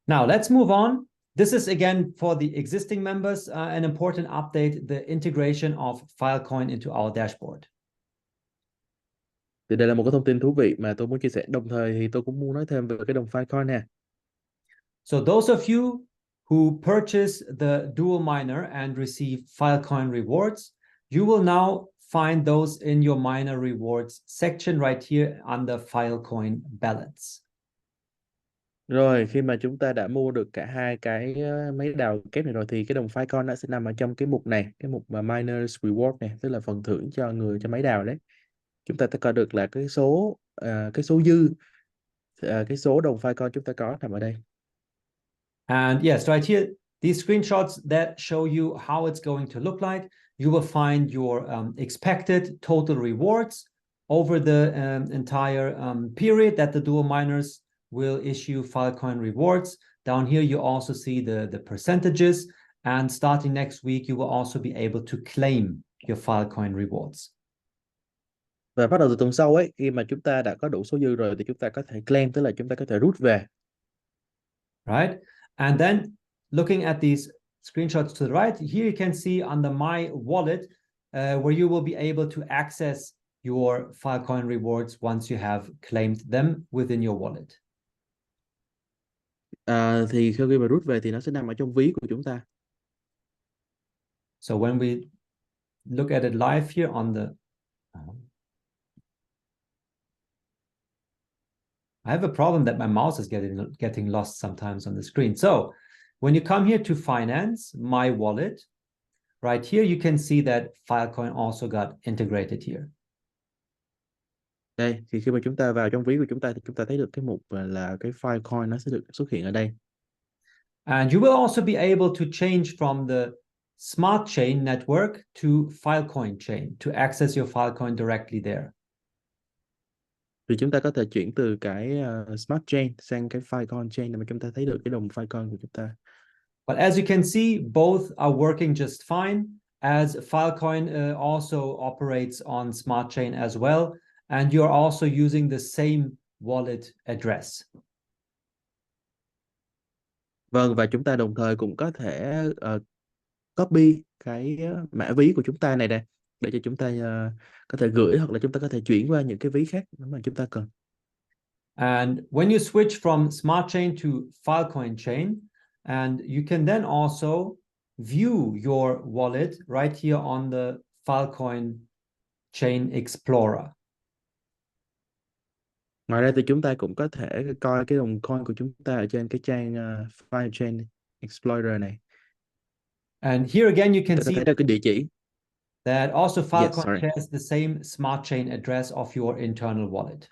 Now let's move on. This is again for the existing members, an important update, the integration of Filecoin into our dashboard. Thì đây là một cái thông tin thú vị mà tôi muốn chia sẻ, đồng thời thì tôi cũng muốn nói thêm về cái đồng Filecoin nè. So those of you who purchase the dual miner and receive Filecoin rewards, you will now find those in your miner rewards section right here under Filecoin balance. Rồi khi mà chúng ta đã mua được cả hai cái máy đào kép này rồi thì cái đồng Filecoin nó sẽ nằm ở trong cái mục này, cái mục mà miners reward này, tức là phần thưởng cho máy đào đấy. Chúng ta sẽ coi được là cái số dư, cái số đồng Filecoin chúng ta có nằm ở đây. And yes, right here, these screenshots that show you how it's going to look like. You will find your expected total rewards over the entire period that the dual miners will issue Filecoin rewards. Down here, you also see the percentages. And starting next week, you will also be able to claim your Filecoin rewards. Và bắt đầu từ tuần sau ấy, khi mà chúng ta đã có đủ số dư rồi thì chúng ta có thể claim, tức là chúng ta có thể rút về. Right? And then looking at these screenshots to the right, here you can see under my wallet, where you will be able to access your Filecoin rewards once you have claimed them within your wallet. Thì khi mà rút về thì nó sẽ nằm ở trong ví của chúng ta. So when we look at it live here on the... I have a problem that my mouse is getting lost sometimes on the screen. So when you come here to finance, my wallet, right here, you can see that Filecoin also got integrated here. Đây, thì khi mà chúng ta vào trong ví của chúng ta thì chúng ta thấy được cái mục là cái Filecoin nó sẽ được xuất hiện ở đây. And you will also be able to change from the Smart Chain network to Filecoin chain to access your Filecoin directly there. Thì chúng ta có thể chuyển từ cái Smart Chain sang cái Filecoin chain để mà chúng ta thấy được cái đồng Filecoin của chúng ta. But as you can see, both are working just fine, as Filecoin also operates on Smart Chain as well, and you're also using the same wallet address. Vâng, và chúng ta đồng thời cũng có thể copy cái mã ví của chúng ta này đây để cho chúng ta có thể gửi hoặc là chúng ta có thể chuyển qua những cái ví khác nếu mà chúng ta cần. And when you switch from Smart Chain to Filecoin chain, and you can then also view your wallet right here on the Filecoin chain explorer. Ngoài ra thì chúng ta cũng có thể coi cái đồng coin của chúng ta ở trên cái trang Filecoin Explorer này. And here again, you can Ta có see thấy được cái địa chỉ. that also Filecoin sorry. shares the same Smart Chain address of your internal wallet.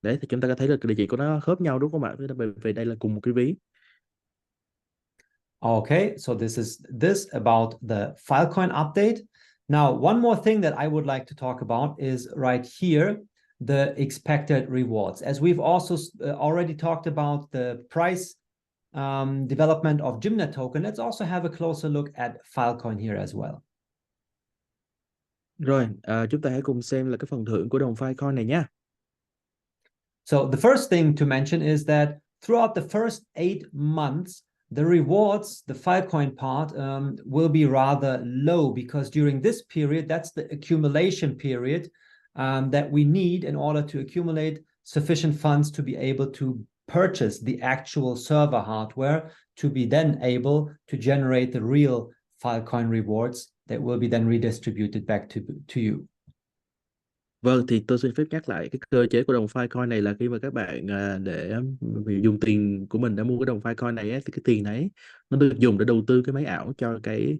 Đấy thì chúng ta có thấy được cái địa chỉ của nó khớp nhau đúng không ạ? Bởi vì đây là cùng một cái ví. Okay, so this is this about the Filecoin update. Now, one more thing that I would like to talk about is right here, the expected rewards. As we've also already talked about the price development of GYMSTREET token, let's also have a closer look at Filecoin here as well. Rồi, chúng ta hãy cùng xem là cái phần thưởng của đồng Filecoin này nhé. So the first thing to mention is that throughout the first 8 months, the rewards, the Filecoin part, will be rather low because during this period, that's the accumulation period that we need in order to accumulate sufficient funds to be able to purchase the actual server hardware to be then able to generate the real Filecoin rewards that will be then redistributed back to you. Vâng, thì tôi xin phép nhắc lại cái cơ chế của đồng Filecoin này là khi mà các bạn để dùng tiền của mình đã mua cái đồng Filecoin này ấy, thì cái tiền đấy nó được dùng để đầu tư cái máy ảo cho cái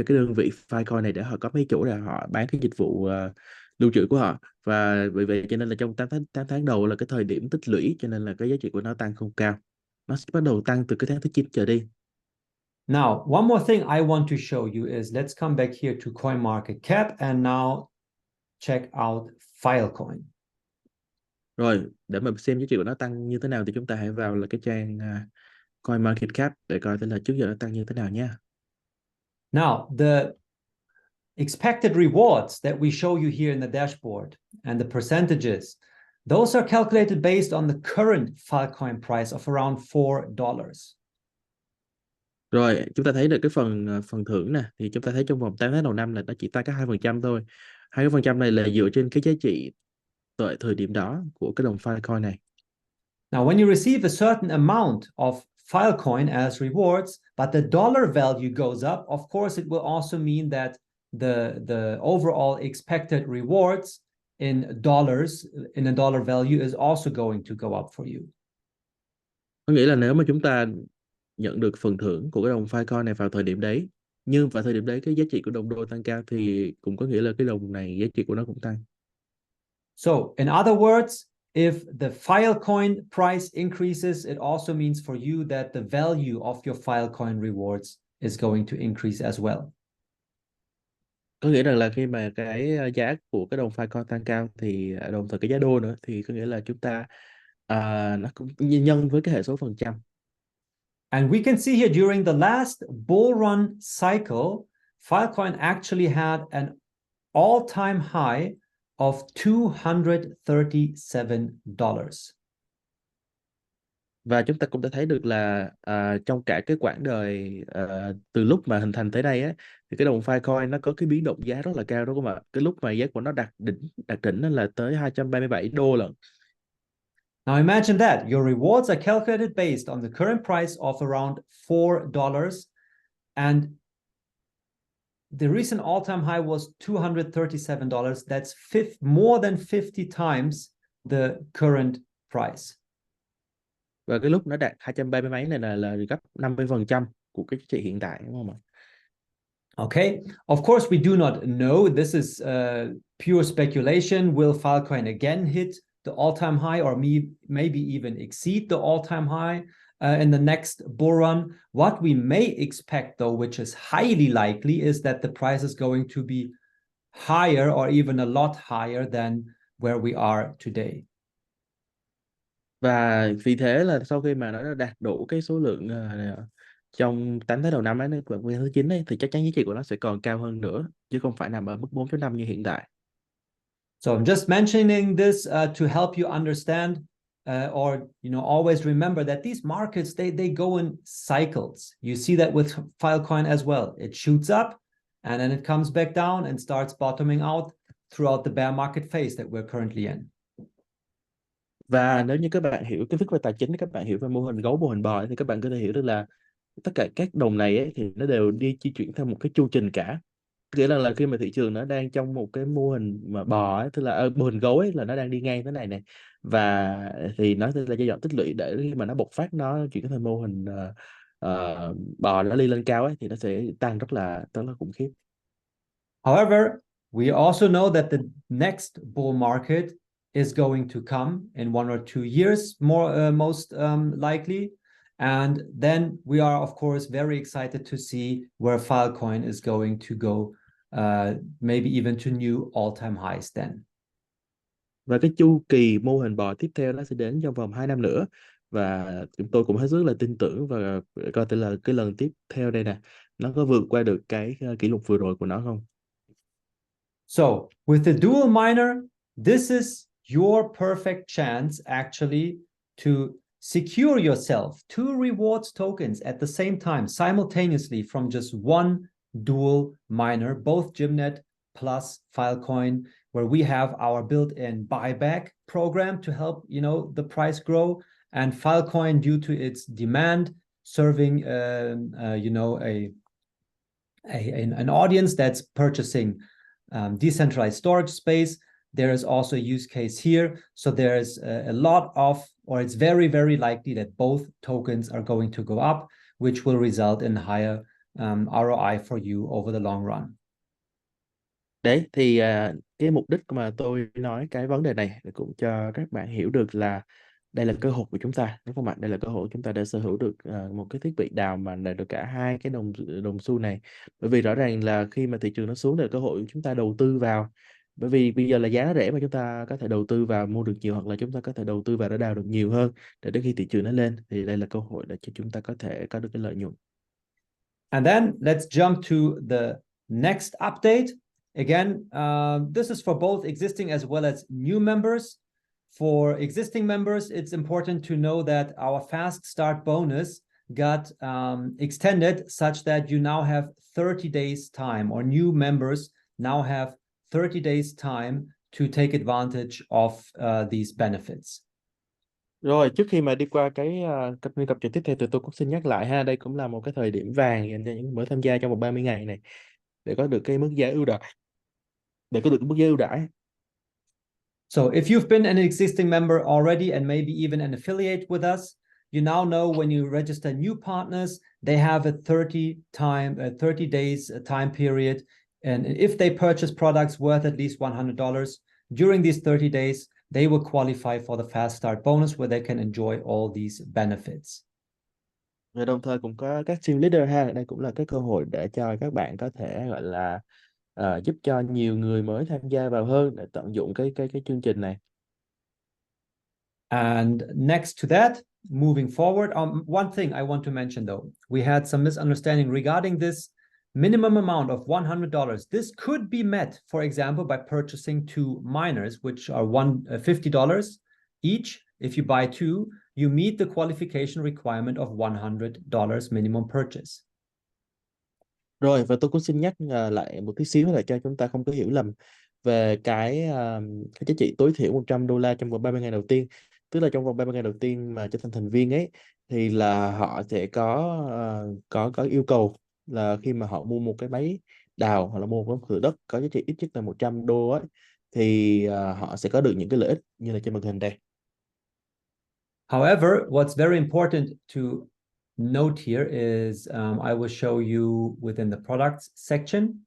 đơn vị Filecoin này để họ có mấy chỗ để họ bán cái dịch vụ lưu trữ của họ. Và vì vậy cho nên là trong 8 tháng đầu là cái thời điểm tích lũy, cho nên là cái giá trị của nó tăng không cao. Nó sẽ bắt đầu tăng từ cái tháng thứ 9 trở đi. Now, one more thing I want to show you is let's come back here to CoinMarketCap and now check out Filecoin. Rồi, để mà xem giá trị của nó tăng như thế nào thì chúng ta hãy vào là cái trang CoinMarketCap để coi là trước giờ nó tăng như thế nào nha. Now, the expected rewards that we show you here in the dashboard and the percentages, those are calculated based on the current Filecoin price of around $4. Rồi, chúng ta thấy được cái phần thưởng nè, thì chúng ta thấy trong vòng 8 tháng đầu năm là nó chỉ tăng có 2% thôi. 2% này là dựa trên cái giá trị tại thời điểm đó của cái đồng Filecoin này. Now, when you receive a certain amount of Filecoin as rewards, but the dollar value goes up, of course, it will also mean that the overall expected rewards in dollars, in a dollar value, is also going to go up for you. Có nghĩa là nếu mà chúng ta nhận được phần thưởng của cái đồng Filecoin này vào thời điểm đấy, nhưng vào thời điểm đấy cái giá trị của đồng đô tăng cao, thì cũng có nghĩa là cái đồng này giá trị của nó cũng tăng. So, in other words, if the Filecoin price increases, it also means for you that the value of your Filecoin rewards is going to increase as well. Có nghĩa rằng là khi mà cái giá của cái đồng Filecoin tăng cao thì đồng thời cái giá đô nữa, thì có nghĩa là chúng ta nó cũng nhân với cái hệ số phần trăm. And we can see here during the last bull run cycle, Filecoin actually had an all-time high of $237. Và chúng ta cũng đã thấy được là trong cả cái quãng đời từ lúc mà hình thành tới đây á, thì cái đồng Filecoin nó có cái biến động giá rất là cao, đúng không ạ? Cái lúc mà giá của nó đạt đỉnh nó là tới 237 đô lận. Now imagine that your rewards are calculated based on the current price of around $4, and the recent all-time high was $237. That's more than 50 times the current price. Và cái lúc nó đạt 230 mấy này là gấp 50% của cái giá trị hiện tại, đúng không ạ? Okay, of course we do not know. This is pure speculation. Will Filecoin again hit the all-time high, or maybe even exceed the all-time high in the next bull run? What we may expect, though, which is highly likely, is that the price is going to be higher, or even a lot higher than where we are today. Và vì thế là sau khi mà nó đã đạt đủ cái số lượng trong 8 tháng đầu năm ấy, và nguyên thứ 9 ấy, thì chắc chắn giá trị của nó sẽ còn cao hơn nữa, chứ không phải nằm ở mức 4.5 như hiện tại. So I'm just mentioning this to help you understand, or always remember that these markets, they go in cycles. You see that with Filecoin as well. It shoots up and then it comes back down and starts bottoming out throughout the bear market phase that we're currently in. Và nếu như các bạn hiểu kiến thức về tài chính, các bạn hiểu về mô hình gấu, mô hình bò, thì các bạn có thể hiểu được là tất cả các đồng này ấy, thì nó đều di chuyển theo một cái chu trình cả. Nghĩa là khi mà thị trường nó đang trong một cái mô hình mà bò ấy, tức là mô hình gấu ấy, là nó đang đi ngang thế này này, và thì nó sẽ là giai đoạn tích lũy, để khi mà nó bộc phát, nó chuyển thành mô hình bò, nó đi lên cao ấy, thì nó sẽ tăng rất là khủng khiếp. However, we also know that the next bull market is going to come in 1 or 2 years, most likely. And then we are, of course, very excited to see where Filecoin is going to go, maybe even to new all-time highs then. Và cái chu kỳ mô hình bò tiếp theo nó sẽ đến trong vòng 2 năm nữa, và chúng tôi cũng hết sức là tin tưởng và coi thể là cái lần tiếp theo đây nè, nó có vượt qua được cái kỷ lục vừa rồi của nó không. So with the dual miner, this is your perfect chance actually to secure yourself 2 rewards tokens at the same time, simultaneously, from just one dual miner, both Gymnet plus Filecoin, where we have our built-in buyback program to help the price grow, and Filecoin, due to its demand, serving an audience that's purchasing decentralized storage space. There is also a use case here. So there's a lot of, or it's very, very likely that both tokens are going to go up, which will result in higher ROI for you over the long run. Đấy thì cái mục đích mà tôi nói cái vấn đề này là cũng cho các bạn hiểu được là đây là cơ hội của chúng ta, đúng không ạ? Đây là cơ hội của chúng ta để sở hữu được một cái thiết bị đào mà đạt được cả hai cái đồng xu này. Bởi vì rõ ràng là khi mà thị trường nó xuống, là cơ hội của chúng ta đầu tư vào. Bởi vì bây giờ là giá nó rẻ mà chúng ta có thể đầu tư vào mua được nhiều, hoặc là chúng ta có thể đầu tư vào để đào được nhiều hơn, để đến khi thị trường nó lên thì đây là cơ hội để cho chúng ta có thể có được cái lợi nhuận. And then let's jump to the next update. Again, this is for both existing as well as new members. For existing members, it's important to know that our fast start bonus got extended, such that you now have 30 days time, or new members now have 30 days time to take advantage of these benefits. Rồi trước khi mà đi qua cái cập nhật tiếp theo thì tôi cũng xin nhắc lại ha, đây cũng là một cái thời điểm vàng dành cho những người mới tham gia trong vòng 30 ngày này để có được cái mức giá ưu đãi, để có được mức giá ưu đãi. So if you've been an existing member already and maybe even an affiliate with us, you now know when you register new partners, they have a 30 days time period. And if they purchase products worth at least $100 during these 30 days, they will qualify for the fast start bonus where they can enjoy all these benefits. Và đồng thời cũng có các team leader ha, đây cũng là cái cơ hội để cho các bạn có thể gọi là giúp cho nhiều người mới tham gia vào hơn để tận dụng cái chương trình này. And next to that, moving forward, one thing I want to mention though, we had some misunderstanding regarding this minimum amount of $100. This could be met, for example, by purchasing two miners, which are $50 each. If you buy two, you meet the qualification requirement of $100 minimum purchase. Rồi, và tôi cũng xin nhắc lại một tí xíu là cho chúng ta không có hiểu lầm về cái giá trị tối thiểu $100 trong vòng 30 ngày đầu tiên. Tức là trong vòng 30 ngày đầu tiên mà trở thành thành viên ấy thì là họ sẽ có yêu cầu là khi mà họ mua một cái máy đào hoặc là mua một cái thửa đất có giá trị ít nhất là $100 ấy thì họ sẽ có được những cái lợi ích như là trên màn hình đây. However, what's very important to note here is I will show you within the products section.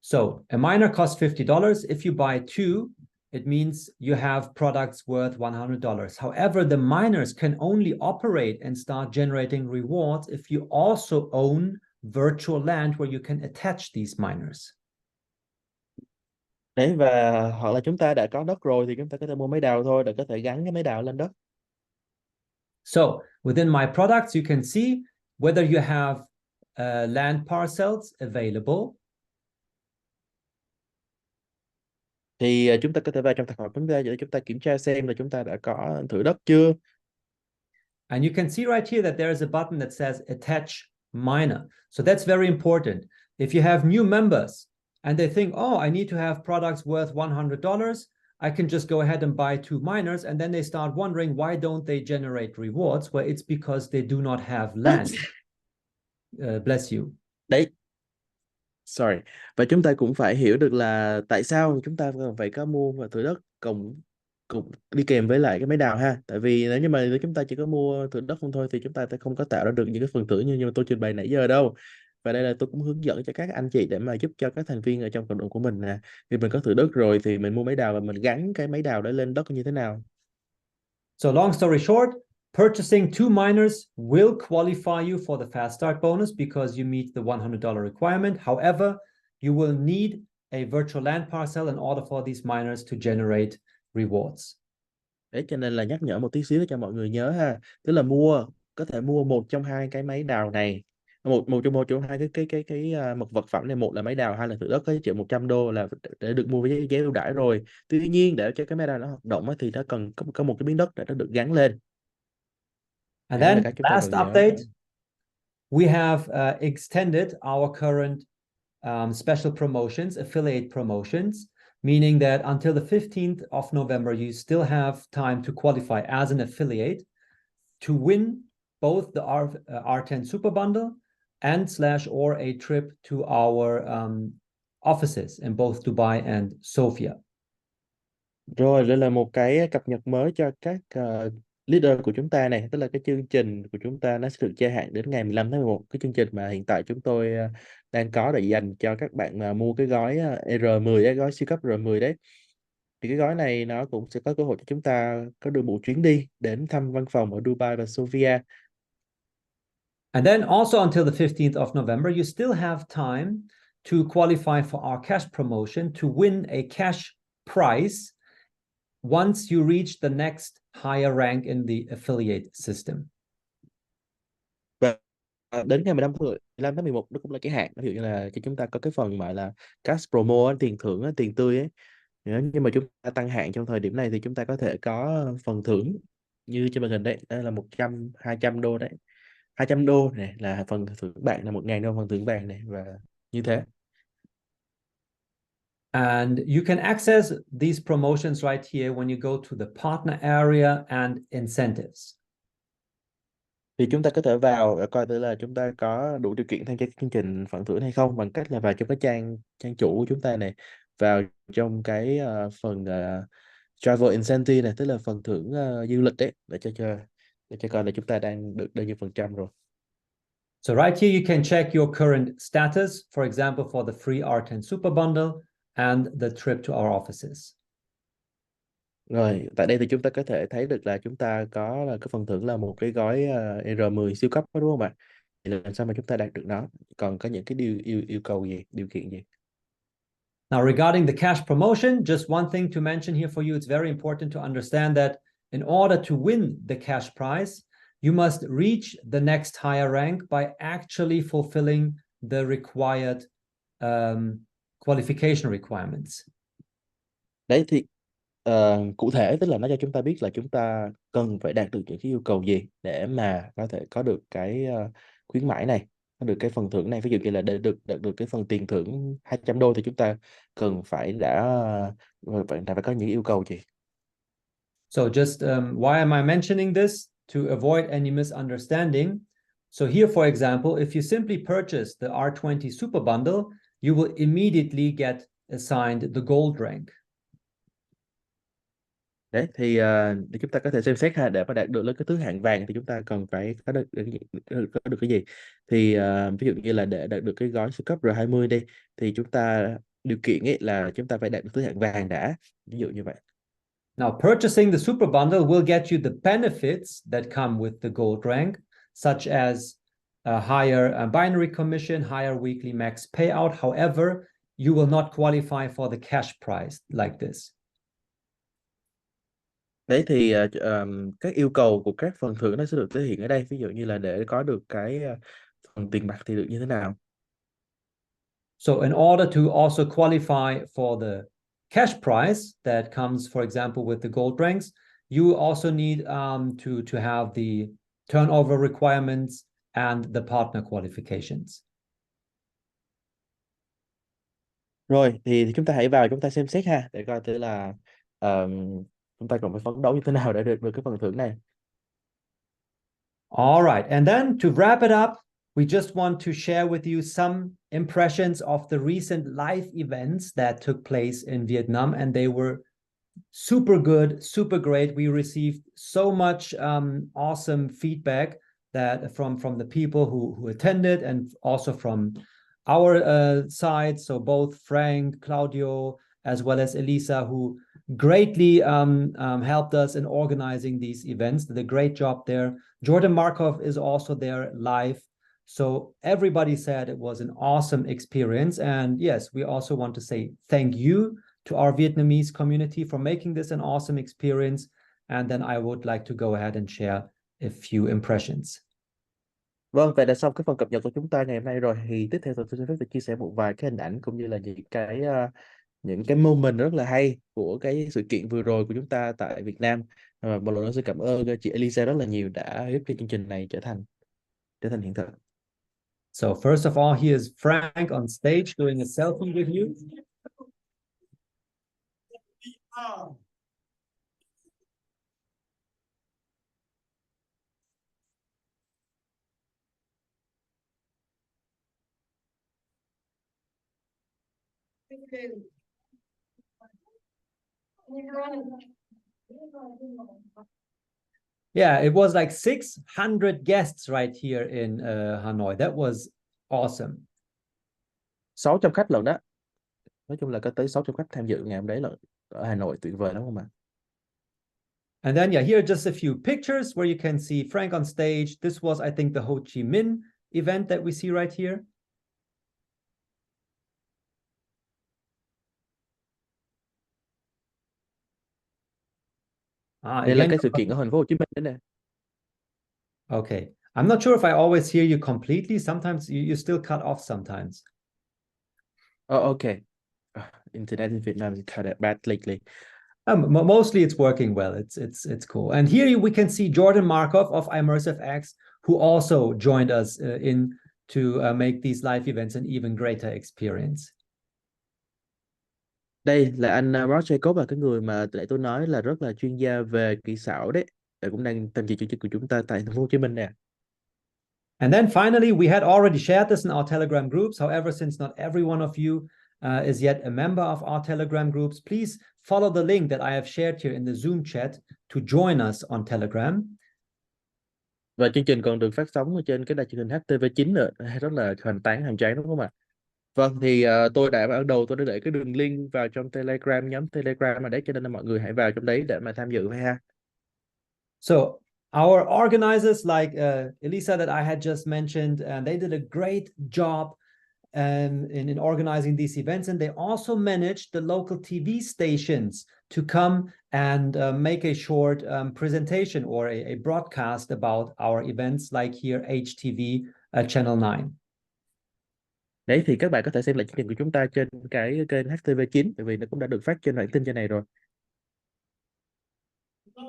So a miner costs $50. If you buy two, it means you have products worth $100. However, the miners can only operate and start generating rewards if you also own virtual land where you can attach these miners. Đấy, và hoặc là chúng ta đã có đất rồi thì chúng ta có thể mua máy đào thôi để có thể gắn cái máy đào lên đất. So within my products, you can see whether you have land parcels available. Thì chúng ta có thể vào trong tài khoản chúng ta để chúng ta kiểm tra xem là chúng ta đã có thửa đất chưa. And you can see right here that there is a button that says attach miner. So that's very important. If you have new members and they think, oh, I need to have products worth $100, I can just go ahead and buy two miners. And then they start wondering, why don't they generate rewards? Well, it's because they do not have land. Bless you. Đấy, sorry. Và chúng ta cũng phải hiểu được là tại sao chúng ta cần phải có mua và thửa đất cùng cùng đi kèm với lại cái máy đào ha. Tại vì nếu chúng ta chỉ có mua thửa đất không thôi thì chúng ta sẽ không có tạo ra được những cái phần thưởng như mà tôi trình bày nãy giờ đâu. Và đây là tôi cũng hướng dẫn cho các anh chị để mà giúp cho các thành viên ở trong cộng đồng của mình nè. Vì mình có thửa đất rồi thì mình mua máy đào và mình gắn cái máy đào đó lên đất như thế nào. So long story short, purchasing two miners will qualify you for the fast start bonus because you meet the $100 requirement. However, you will need a virtual land parcel in order for these miners to generate rewards. Đấy, cho nên là nhắc nhở một tí xíu để cho mọi người nhớ ha. Tức là có thể mua một trong hai cái máy đào này, một trong hai một vật phẩm này, một là máy đào, hai là thửa đất có giá trị $100 là để được mua với giá ưu đãi rồi. Tuy nhiên để cho cái máy đào nó hoạt động thì nó cần có một cái miếng đất để nó được gắn lên. And Đấy là then cái chúng ta last cần nhớ. update, we have extended our current special promotions, affiliate promotions, meaning that until the 15th of November, you still have time to qualify as an affiliate to win both the R10 Super Bundle and/or a trip to our offices in both Dubai and Sofia. Rồi, đây là một cái cập nhật mới cho các leader của chúng ta này, tức là cái chương trình của chúng ta nó sẽ được gia hạn đến ngày 15 tháng 11. Cái chương trình mà hiện tại chúng tôi đang có để dành cho các bạn mà mua cái gói R10 ấy, gói siêu cấp R10 đấy. Thì cái gói này nó cũng sẽ có cơ hội cho chúng ta có được một chuyến đi đến thăm văn phòng ở Dubai và Sofia. And then also until the 15th of November, you still have time to qualify for our cash promotion to win a cash prize once you reach the next higher rank in the affiliate system. Và đến ngày 15 tháng 11 nó cũng là cái hạn, ví dụ như là cho chúng ta có cái phần gọi là cash promo, tiền thưởng, tiền tươi ấy. Nhưng mà chúng ta tăng hạn trong thời điểm này thì chúng ta có thể có phần thưởng như trên màn hình đấy, đây là 200 đô đấy. $200 này là phần thưởng bạc, là 1.000 đô phần thưởng bạc này, và như thế. And you can access these promotions right here when you go to the partner area and incentives. Thì chúng ta có thể vào để coi thử là chúng ta có đủ điều kiện tham gia chương trình phần thưởng hay không, bằng cách là vào trong cái trang chủ của chúng ta này, vào trong cái phần travel incentive này, tức là phần thưởng du lịch đấy, để cho coi là chúng ta đang được bao nhiêu phần trăm rồi. So right here you can check your current status, for example, for the free R10 super bundle and the trip to our offices. Rồi, tại đây thì chúng ta có thể thấy được là chúng ta có là cái phần thưởng là một cái gói R10 siêu cấp đó, đúng không bạn? Thì làm sao mà chúng ta đạt được nó? Còn có những cái yêu cầu gì, điều kiện gì? Now, regarding the cash promotion, just one thing to mention here for you, it's very important to understand that in order to win the cash prize, you must reach the next higher rank by actually fulfilling the required qualification requirements. Đấy thì cụ thể tức là nó cho chúng ta biết là chúng ta cần phải đạt được những cái yêu cầu gì để mà có thể có được cái khuyến mãi này, có được cái phần thưởng này. Ví dụ như là để đạt được cái phần tiền thưởng 200 đô thì chúng ta cần phải phải có những yêu cầu gì. So just why am I mentioning this? To avoid any misunderstanding. So here, for example, if you simply purchase the R20 Super Bundle, you will immediately get assigned the gold rank. Đấy thì để chúng ta có thể xem xét ha, để mà đạt được lên cái thứ hạng vàng thì chúng ta cần phải có được cái gì. Thì ví dụ như là để đạt được cái gói siêu cấp R20 đi, thì chúng ta điều kiện ấy là chúng ta phải đạt được thứ hạng vàng đã, ví dụ như vậy. Now, purchasing the super bundle will get you the benefits that come with the gold rank, such as a higher binary commission, higher weekly max payout. However, you will not qualify for the cash prize like this. Đấy thì các yêu cầu của các phần thưởng nó sẽ được thể hiện ở đây. Ví dụ như là để có được cái phần tiền mặt thì được như thế nào. So in order to also qualify for the cash prize that comes, for example, with the gold ranks, you also need to have the turnover requirements and the partner qualifications. Rồi thì chúng ta hãy vào chúng ta xem xét ha, để coi thử là chúng ta cần phải phấn đấu như thế nào để được cái phần thưởng này. All right. And then to wrap it up, we just want to share with you some impressions of the recent live events that took place in Vietnam, and they were super good, super great. We received so much awesome feedback that from the people who attended, and also from our side. So both Frank, Claudio, as well as Elisa, who greatly helped us in organizing these events, did a great job there. Jordan Markov is also there live. So everybody said it was an awesome experience. And yes, we also want to say thank you to our Vietnamese community for making this an awesome experience. And then I would like to go ahead and share a few impressions. Vâng, vậy là xong cái phần cập nhật của chúng ta ngày hôm nay rồi. Thì tiếp theo tôi xin phép được chia sẻ một vài cái hình ảnh cũng như là những cái moment rất là hay của cái sự kiện vừa rồi của chúng ta tại Việt Nam. Một lần nữa xin cảm ơn chị Elisa rất là nhiều đã giúp cho chương trình này trở thành hiện thực. So first of all, here's Frank on stage doing a selfie with you. Yeah, it was like 600 guests right here in Hanoi. That was awesome. 600 khách lần đó. Nói chung là có tới 600 khách tham dự ngày hôm đấy là ở Hà Nội, tuyệt vời lắm không ạ? And then, yeah, here are just a few pictures where you can see Frank on stage. This was, I think, the Ho Chi Minh event that we see right here. Đây là cái sự kiện ở thành phố Hồ Chí Minh đấy nè. Okay. I'm not sure if I always hear you completely. Sometimes you still cut off sometimes. Oh, okay. Internet in Vietnam is kind of bad lately. Mostly it's working well. It's cool. And here we can see Jordan Markov of Immersive X, who also joined us in to make these live events an even greater experience. Đây là anh Ross Jacob, là cái người mà để tôi nói là rất là chuyên gia về kỹ xảo đấy. Để cũng đang tham dự chương trình của chúng ta tại thành phố Hồ Chí Minh nè. And then finally, we had already shared this in our Telegram groups. However, since not every one of you is yet a member of our Telegram groups, please follow the link that I have shared here in the Zoom chat to join us on Telegram. Và chương trình còn được phát sóng ở trên cái đài truyền hình HTV9 nữa, rất là hoành tráng đúng không ạ? Vâng, thì tôi đã ban đầu tôi đã để cái đường link vào trong Telegram, nhóm Telegram mà đấy, cho nên là mọi người hãy vào trong đấy để mà tham dự ha. So our organizers, like Elisa that I had just mentioned, they did a great job in organizing these events, and they also managed the local TV stations to come and make a short presentation or a broadcast about our events, like here HTV Channel 9. Đấy thì các bạn có thể xem lại chương trình của chúng ta trên cái kênh HTV9, bởi vì nó cũng đã được phát trên bản tin trên này rồi.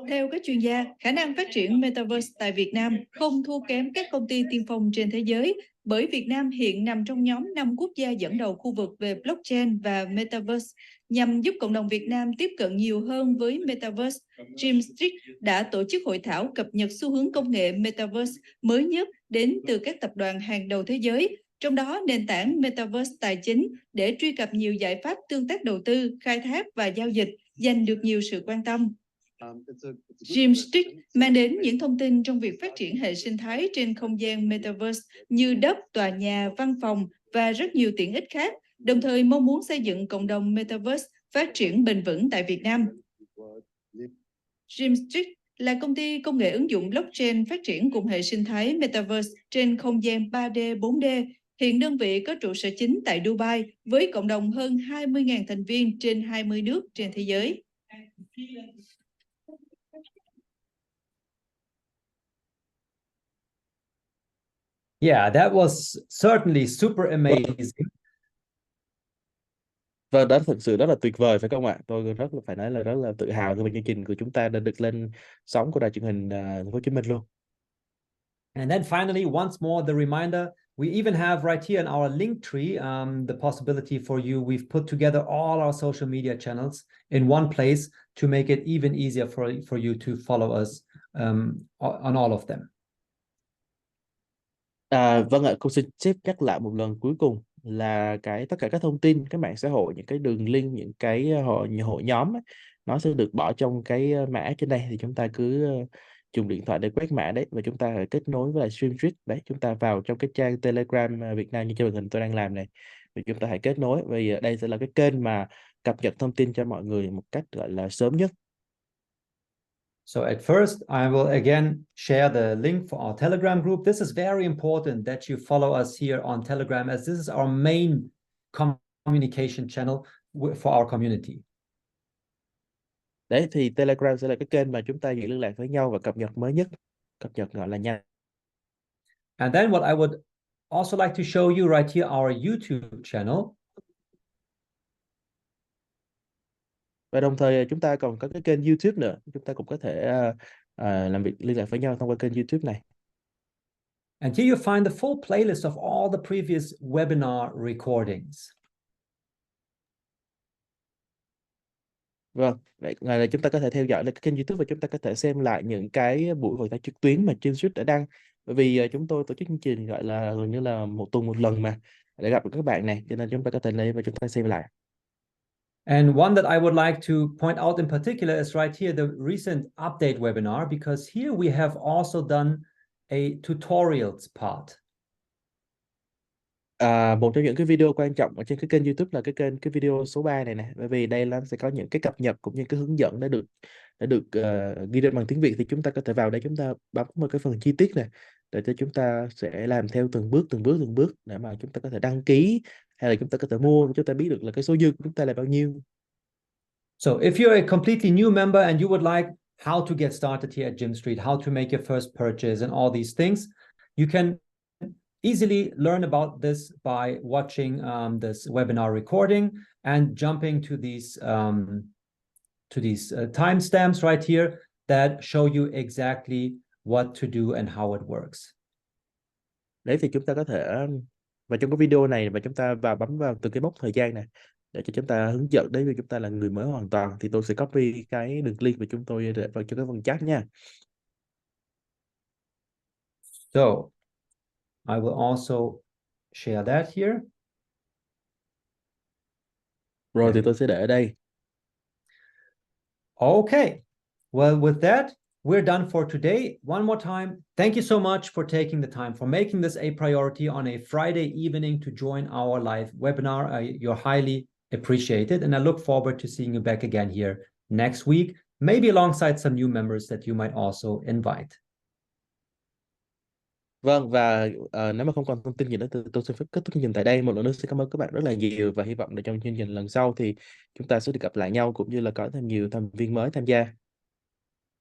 Theo các chuyên gia, khả năng phát triển Metaverse tại Việt Nam không thua kém các công ty tiên phong trên thế giới, bởi Việt Nam hiện nằm trong nhóm 5 quốc gia dẫn đầu khu vực về blockchain và Metaverse. Nhằm giúp cộng đồng Việt Nam tiếp cận nhiều hơn với Metaverse, GYMSTREET đã tổ chức hội thảo cập nhật xu hướng công nghệ Metaverse mới nhất đến từ các tập đoàn hàng đầu thế giới, trong đó nền tảng Metaverse tài chính để truy cập nhiều giải pháp tương tác đầu tư, khai thác và giao dịch, giành được nhiều sự quan tâm. GYMSTREET mang đến những thông tin trong việc phát triển hệ sinh thái trên không gian Metaverse như đất, tòa nhà, văn phòng và rất nhiều tiện ích khác, đồng thời mong muốn xây dựng cộng đồng Metaverse phát triển bền vững tại Việt Nam. GYMSTREET là công ty công nghệ ứng dụng blockchain phát triển cùng hệ sinh thái Metaverse trên không gian 3D, 4D. Hiện đơn vị có trụ sở chính tại Dubai với cộng đồng hơn 20.000 thành viên trên 20 nước trên thế giới. Yeah, that was certainly super amazing. Và đó thực sự rất là tuyệt vời phải không ạ? Tôi rất là phải nói là rất là tự hào khi mà chương trình của chúng ta đã được lên sóng của đài truyền hình thành phố Hồ Chí Minh luôn. And then finally, once more, the reminder, we even have right here in our link tree, the possibility for you. We've put together all our social media channels in one place to make it even easier for you to follow us on all of them. Vâng ạ, cô xin phép nhắc lại một lần cuối cùng là tất cả các thông tin, các mạng xã hội, những cái đường link, những cái hội nhóm ấy, nó sẽ được bỏ trong cái mã trên đây, thì chúng ta cứ dùng điện thoại để quét mã đấy, và chúng ta phải kết nối với lại StreamStreet đấy, chúng ta vào trong cái trang Telegram Việt Nam như trên màn hình tôi đang làm này, thì chúng ta hãy kết nối, vì đây sẽ là cái kênh mà cập nhật thông tin cho mọi người một cách gọi là sớm nhất. So at first, I will again share the link for our Telegram group. This is very important that you follow us here on Telegram, as this is our main communication channel for our community. Đấy thì Telegram sẽ là cái kênh mà chúng ta giữ liên lạc với nhau và cập nhật mới nhất, cập nhật gọi là nhanh. And then what I would also like to show you right here, our YouTube channel. Và đồng thời chúng ta còn có cái kênh YouTube nữa, chúng ta cũng có thể làm việc liên lạc với nhau thông qua kênh YouTube này. And here you find the full playlist of all the previous webinar recordings. Vâng, vậy là chúng ta có thể theo dõi cái kênh YouTube và chúng ta có thể xem lại những cái buổi hội thảo trực tuyến mà Chương đã đăng. Bởi vì chúng tôi tổ chức chương trình gọi là gần như là một tuần một lần mà, để gặp được các bạn này, cho nên chúng ta có thể lên và chúng ta xem lại. And one that I would like to point out in particular is right here, the recent update webinar, because here we have also done a tutorials part. Một trong những cái video quan trọng ở trên cái kênh YouTube là cái video số 3 này nè, bởi vì đây nó sẽ có những cái cập nhật cũng như cái hướng dẫn đã được ghi lên bằng tiếng Việt, thì chúng ta có thể vào đây chúng ta bấm một cái phần chi tiết này để cho chúng ta sẽ làm theo từng bước để mà chúng ta có thể đăng ký hay là chúng ta có thể mua để chúng ta biết được là cái số dư của chúng ta là bao nhiêu. So if you're a completely new member and you would like how to get started here at GYMSTREET, how to make your first purchase and all these things, you can easily learn about this by watching this webinar recording and jumping to these timestamps right here that show you exactly what to do and how it works. Đấy thì chúng ta có thể và trong cái video này mà chúng ta bấm vào từ cái mốc thời gian này để cho chúng ta hướng dẫn đến vì chúng ta là người mới hoàn toàn, thì tôi sẽ copy cái đường link mà chúng tôi để vào cho cái phần chat nha. So I will also share that here. Rồi thì tôi sẽ để ở đây. Okay. Well, with that, we're done for today. One more time, thank you so much for taking the time, for making this a priority on a Friday evening to join our live webinar. You're highly appreciated, and I look forward to seeing you back again here next week, maybe alongside some new members that you might also invite. Vâng, và nếu mà không còn thông tin gì nữa thì tôi sẽ kết thúc chương trình tại đây. Một lần nữa xin cảm ơn các bạn rất là nhiều, và hy vọng là trong chương trình lần sau thì chúng ta sẽ được gặp lại nhau, cũng như là có thêm nhiều thành viên mới tham gia.